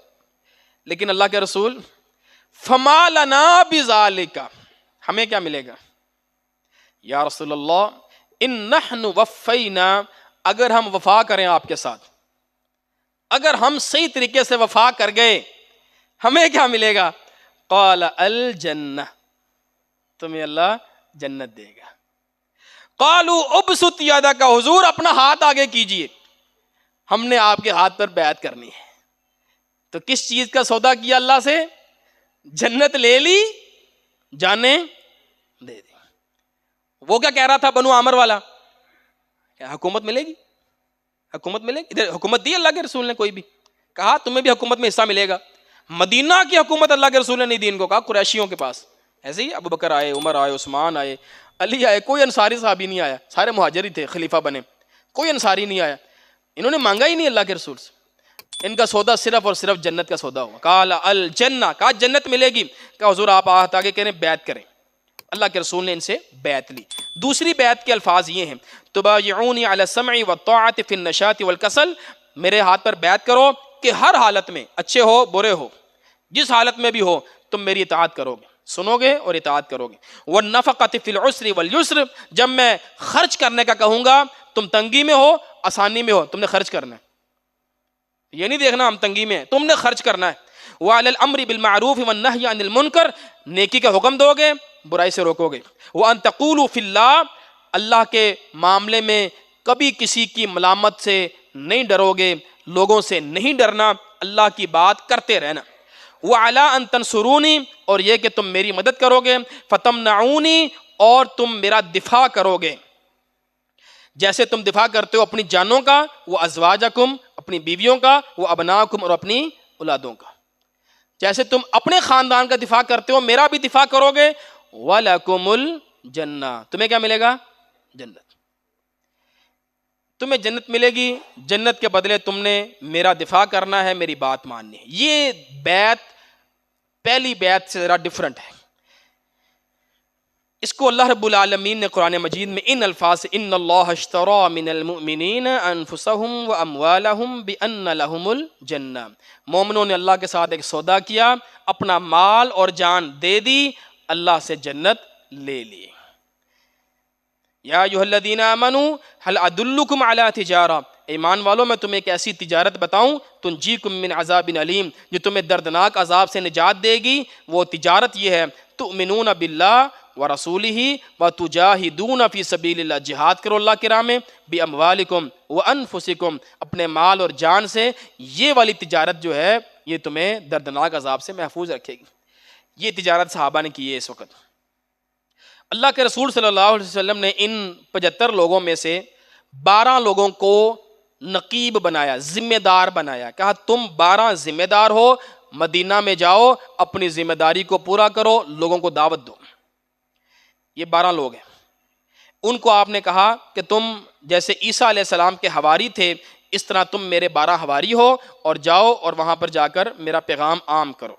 لیکن اللہ کے رسول فَمَا لَنَا بِذَلِكَ, ہمیں کیا ملے گا؟ یا رسول اللہ ان نحن وفینا, اگر ہم وفا کریں آپ کے ساتھ, اگر ہم صحیح طریقے سے وفا کر گئے, ہمیں کیا ملے گا؟ قال الجنہ, تمہیں اللہ جنت دے گا. قالوا ابسط یدک, حضور اپنا ہاتھ آگے کیجئے, ہم نے آپ کے ہاتھ پر بیعت کرنی ہے. تو کس چیز کا سودا کیا اللہ سے؟ جنت لے لی, جانے دے دی. وہ کیا کہہ رہا تھا بنو عامر والا, کیا حکومت ملے گی, حکومت ملے گی؟ ادھر حکومت دی اللہ کے رسول نے, کوئی بھی کہا تمہیں بھی حکومت میں حصہ ملے گا. مدینہ کی حکومت اللہ کے رسول نے نہیں دی, ان کو کہا قریشیوں کے پاس. ایسے ہی ابو بکر آئے, عمر آئے, عثمان آئے, علی آئے, کوئی انصاری صحابی نہیں آیا, سارے مہاجری تھے, خلیفہ بنے, کوئی انصاری نہیں آیا. انہوں نے مانگا ہی نہیں اللہ کے رسول سے, ان کا سودا صرف اور صرف جنت کا سودا ہوا. قال الجنہ, کہا جنت ملے گی. کہا حضور آپ ہاتھ آگے کہنے بیعت کریں. اللہ کے رسول نے ان سے بیعت لی. دوسری بیعت کے الفاظ یہ ہیں, تبایعونی علی السمع والطاعۃ فی النشاط والکسل, میرے ہاتھ پر بیعت کرو کہ ہر حالت میں, اچھے ہو برے ہو, جس حالت میں بھی ہو تم میری اطاعت کرو گے, سنو گے اور اطاعت کرو گے. والنفقۃ فی العسر والیسر, جب میں خرچ کرنے کا کہوں گا تم تنگی میں ہو آسانی میں ہو, تم نے خرچ کرنا ہے, یہ نہیں دیکھنا ہم تنگی میں ہیں, تم نے خرچ کرنا ہے. وعلی الامر بالمعروف والنہی عن المنکر, نیکی کا حکم دو گے برائی سے روکو گے. وان تقولوا فی اللہ, اللہ کے معاملے میں کبھی کسی کی ملامت سے نہیں ڈرو گے, لوگوں سے نہیں ڈرنا, اللہ کی بات کرتے رہنا. وعلی ان تنصرونی, اور یہ کہ تم میری مدد کرو گے. فتمنعونی, اور تم میرا دفاع کرو گے, جیسے تم دفاع کرتے ہو اپنی جانوں کا, وہ ازواجکم, اپنی بیویوں کا, وہ ابناکم, اور اپنی اولادوں کا, جیسے تم اپنے خاندان کا دفاع کرتے ہو میرا بھی دفاع کرو گے. وَلَكُمُ الْجَنَّةُ, تمہیں کیا ملے گا؟ جنت. تمہیں جنت ملے گی, جنت کے بدلے تم نے میرا دفاع کرنا ہے, میری بات ماننی ہے. یہ بیعت پہلی بیعت سے ذرا ڈیفرنٹ ہے. اس کو اللہ رب العالمین نے قرآن مجید میں ان الفاظ سے, ان اللہ اشترى من المؤمنین انفسهم واموالهم بان لهم الجنہ, مومنوں نے اللہ کے ساتھ ایک سودا کیا, اپنا مال اور جان دے دی, اللہ سے جنت لے لی. یا ایھا الذین آمنوا هل ادلکم علی تجارہ, ایمان والوں میں تمہیں ایک ایسی تجارت بتاؤں, تنجیکم من عذاب علیم, جو تمہیں دردناک عذاب سے نجات دے گی. وہ تجارت یہ ہے, تؤمنون باللہ ورسولہ وتجاہدون فی سبیل اللہ، جہاد کرو اللہ کی راہ میں، باموالکم وانفسکم، اپنے مال اور جان سے. یہ والی تجارت جو ہے یہ تمہیں دردناک عذاب سے محفوظ رکھے گی. یہ تجارت صحابہ نے کی ہے اس وقت. اللہ کے رسول صلی اللہ علیہ وسلم نے ان 75 لوگوں میں سے 12 لوگوں کو نقیب بنایا، ذمہ دار بنایا. کہا تم 12 ذمہ دار ہو، مدینہ میں جاؤ، اپنی ذمہ داری کو پورا کرو، لوگوں کو دعوت دو. یہ 12 لوگ ہیں. ان کو آپ نے کہا کہ تم جیسے عیسیٰ علیہ السلام کے حواری تھے، اس طرح تم میرے 12 حواری ہو اور جاؤ اور وہاں پر جا کر میرا پیغام عام کرو.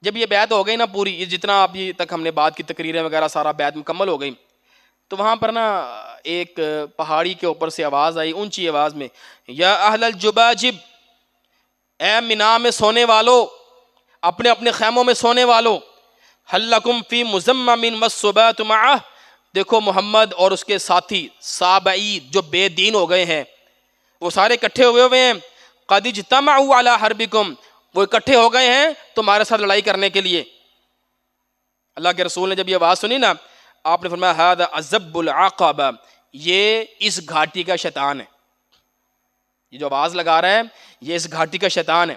جب یہ بیعت ہو گئی نا پوری، یہ جتنا ابھی تک ہم نے بات کی تقریریں وغیرہ سارا بیعت مکمل ہو گئی، تو وہاں پر نا ایک پہاڑی کے اوپر سے آواز آئی اونچی آواز میں، یا اہل الجباجب، اے مینا میں سونے والو، اپنے اپنے خیموں میں سونے والو، حل لکم فی مزمم والصبات معہ، دیکھو محمد اور اس کے ساتھی صابئی جو بے دین ہو گئے ہیں وہ سارے اکٹھے ہوئے ہیں، قد اجتمعوا علی حربکم، وہ اکٹھے ہو گئے ہیں تمہارے ساتھ لڑائی کرنے کے لیے. اللہ کے رسول نے جب یہ آواز سنی نا، آپ نے فرمایا ھذا عذب العقبہ، یہ اس گھاٹی کا شیطان ہے. یہ جو آواز لگا رہا ہے یہ اس گھاٹی کا شیطان ہے.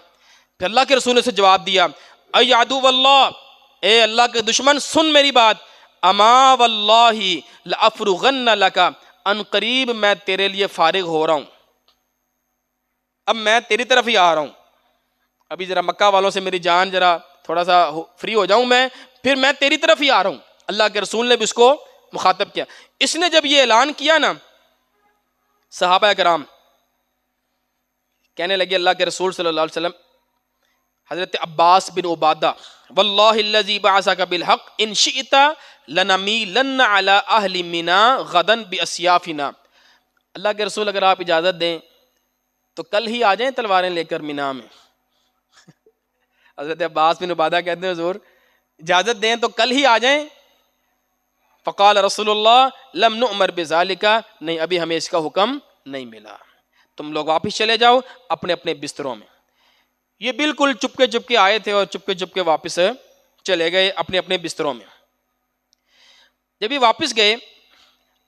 پھر اللہ کے رسول نے اسے جواب دیا، اے عدو اللہ، اے اللہ کے دشمن سن میری بات، اما واللہ لافرغن لک، ان قریب میں تیرے لیے فارغ ہو رہا ہوں، اب میں تیری طرف ہی آ رہا ہوں. ابھی ذرا مکہ والوں سے میری جان ذرا تھوڑا سا فری ہو جاؤں میں، پھر میں تیری طرف ہی آ رہا ہوں. اللہ کے رسول نے بھی اس کو مخاطب کیا. اس نے جب یہ اعلان کیا نا، صحابہ کرام کہنے لگے اللہ کے رسول صلی اللہ علیہ وسلم، حضرت عباس بن عبادہ، واللہ الذی بعثک بالحق ان شئت لنمیلن علی اہل منا غدا باسیافنا، اللہ کے رسول اگر آپ اجازت دیں تو کل ہی آ جائیں تلواریں لے کر مینا میں. حضرت عباس بن عبادہ کہتے ہیں حضور اجازت دیں تو کل ہی آ جائیں. فقال رسول اللہ لم نؤمر بذالک، نہیں ابھی ہمیں اس کا حکم نہیں ملا، تم لوگ واپس چلے جاؤ اپنے اپنے بستروں میں. یہ بالکل چپکے چپکے آئے تھے اور چپکے چپکے واپس چلے گئے اپنے اپنے بستروں میں. جب یہ واپس گئے،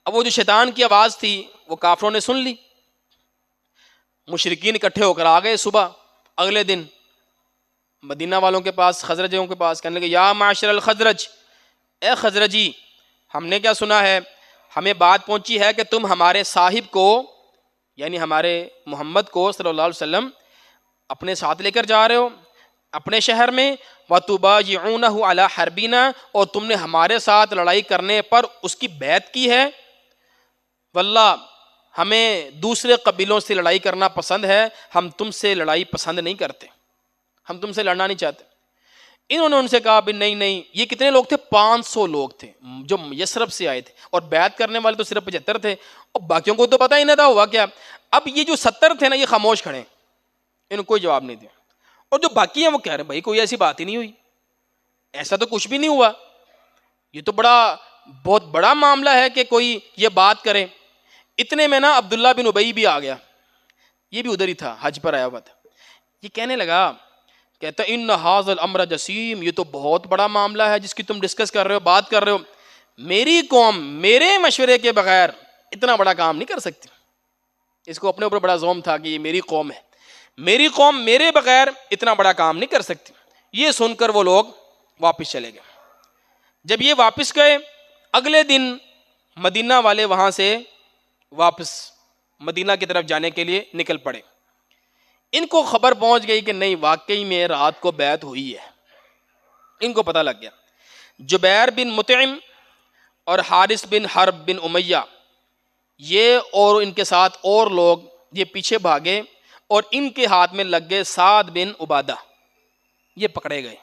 اب وہ جو شیطان کی آواز تھی وہ کافروں نے سن لی. مشرکین اکٹھے ہو کر آ گئے صبح اگلے دن مدینہ والوں کے پاس، خزرجیوں کے پاس، کہنے لگے یا معاشر الخزرج، اے خزرجی، ہم نے کیا سنا ہے، ہمیں بات پہنچی ہے کہ تم ہمارے صاحب کو، یعنی ہمارے محمد کو صلی اللہ علیہ وسلم اپنے ساتھ لے کر جا رہے ہو اپنے شہر میں، وَتُبَايِعُونَهُ عَلَى حَرْبِنَا، اور تم نے ہمارے ساتھ لڑائی کرنے پر اس کی بیعت کی ہے. واللہ ہمیں دوسرے قبیلوں سے لڑائی کرنا پسند ہے، ہم تم سے لڑائی پسند نہیں کرتے، ہم تم سے لڑنا نہیں چاہتے. انہوں نے ان سے کہا بھی نہیں نہیں. یہ کتنے لوگ تھے؟ 500 لوگ تھے جو یثرب سے آئے تھے، اور بیعت کرنے والے تو صرف 75 تھے، اور باقیوں کو تو پتہ ہی نہ تھا ہوا کیا. اب یہ جو 70 تھے نا یہ خاموش کھڑے، انہوں کوئی جواب نہیں دیا. اور جو باقی ہیں وہ کہہ رہے ہیں بھائی کوئی ایسی بات ہی نہیں ہوئی، ایسا تو کچھ بھی نہیں ہوا، یہ تو بہت بڑا معاملہ ہے کہ کوئی یہ بات کرے. اتنے میں نا عبداللہ بن ابی بھی آ گیا، یہ بھی ادھر ہی تھا، حج پر آیا ہوا تھا. یہ کہنے لگا، کہتا ان ھذا الامر جسیم، یہ تو بہت بڑا معاملہ ہے جس کی تم ڈسکس کر رہے ہو، بات کر رہے ہو. میری قوم میرے مشورے کے بغیر اتنا بڑا کام نہیں کر سکتی. اس کو اپنے اوپر بڑا زوم تھا کہ یہ میری قوم ہے، میری قوم میرے بغیر اتنا بڑا کام نہیں کر سکتی. یہ سن کر وہ لوگ واپس چلے گئے. جب یہ واپس گئے، اگلے دن مدینہ والے وہاں سے واپس مدینہ کی طرف جانے کے لیے نکل پڑے. ان کو خبر پہنچ گئی کہ نہیں واقعی میں رات کو بیعت ہوئی ہے. ان کو پتہ لگ گیا. جبیر بن مطعم اور حارث بن حرب بن امیہ، یہ اور ان کے ساتھ اور لوگ یہ پیچھے بھاگے اور ان کے ہاتھ میں لگ گئے سعد بن عبادہ، یہ پکڑے گئے.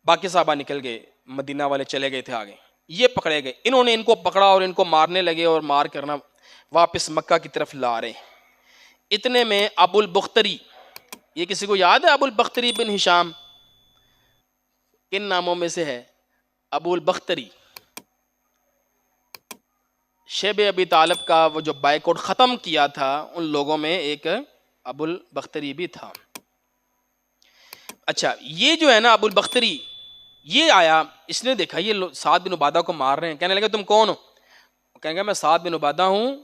باقی صحابہ نکل گئے، مدینہ والے چلے گئے تھے آگے، یہ پکڑے گئے. انہوں نے ان کو پکڑا اور ان کو مارنے لگے اور مار کرنا واپس مکہ کی طرف لا رہے. اتنے میں ابو البختری، یہ کسی کو یاد ہے ابو البختری بن ہشام؟ کن ناموں میں سے ہے ابو البختری؟ شیب ابی طالب کا وہ جو بائیکاٹ ختم کیا تھا ان لوگوں میں ایک ابو البختری بھی تھا. اچھا یہ جو ہے نا ابو البختری، یہ آیا, اس نے دیکھا یہ سعد بن عبادہ کو مار رہے ہیں, کہنے لگے تم کون ہو؟ کہیں گے میں سعد بن عبادہ ہوں,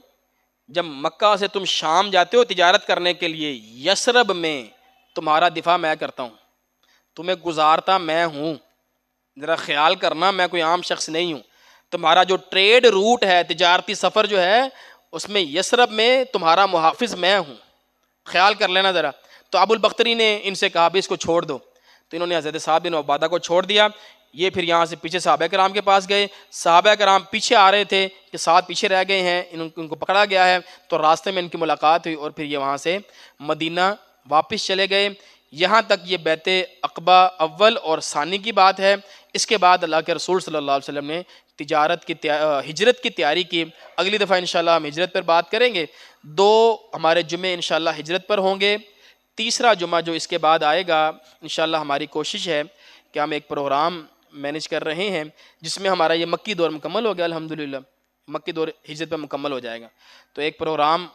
جب مکہ سے تم شام جاتے ہو تجارت کرنے کے لیے, یثرب میں تمہارا دفاع میں کرتا ہوں, تمہیں گزارتا میں ہوں, ذرا خیال کرنا میں کوئی عام شخص نہیں ہوں, تمہارا جو ٹریڈ روٹ ہے, تجارتی سفر جو ہے, اس میں یثرب میں تمہارا محافظ میں ہوں, خیال کر لینا ذرا. تو ابو البختری نے ان سے کہا بھی اس کو چھوڑ دو, تو انہوں نے حضرت سعد بن عبادہ کو چھوڑ دیا. یہ پھر یہاں سے پیچھے صحابہ کرام کے پاس گئے, صحابہ کرام پیچھے آ رہے تھے کہ سعد پیچھے رہ گئے ہیں, ان کو پکڑا گیا ہے, تو راستے میں ان کی ملاقات ہوئی اور پھر یہ وہاں سے مدینہ واپس چلے گئے. یہاں تک یہ بیعت عقبہ اول اور ثانی کی بات ہے. اس کے بعد اللہ کے رسول صلی اللہ علیہ وسلم نے تجارت کی ہجرت کی تیاری کی. اگلی دفعہ انشاءاللہ ہم ہجرت پر بات کریں گے. 2 ہمارے جمعے انشاءاللہ ہجرت پر ہوں گے. تیسرا جمعہ جو اس کے بعد آئے گا انشاءاللہ ہماری کوشش ہے کہ ہم ایک پروگرام مینیج کر رہے ہیں جس میں ہمارا یہ مکی دور مکمل ہو گیا الحمدللہ, مکی دور ہجرت پہ مکمل ہو جائے گا. تو ایک پروگرام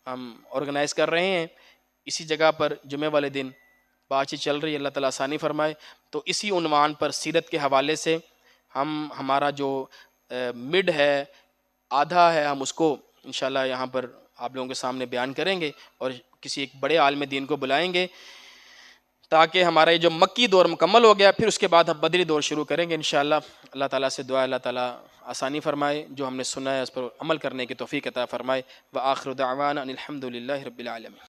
ہم آرگنائز کر رہے ہیں اسی جگہ پر جمعے والے دن, بات چیت چل رہی ہے, اللہ تعالیٰ آسانی فرمائے. تو اسی عنوان پر سیرت کے حوالے سے ہمارا جو مڈ ہے, آدھا ہے, ہم اس کو انشاءاللہ یہاں پر آپ لوگوں کے سامنے بیان کریں گے اور کسی ایک بڑے عالم دین کو بلائیں گے تاکہ ہمارا یہ جو مکی دور مکمل ہو گیا, پھر اس کے بعد ہم بدری دور شروع کریں گے انشاءاللہ. اللہ تعالیٰ سے دعا اللہ تعالیٰ آسانی فرمائے, جو ہم نے سنا ہے اس پر عمل کرنے کی توفیق عطا فرمائے. وآخر دعوانا ان الحمد للہ رب العالمین.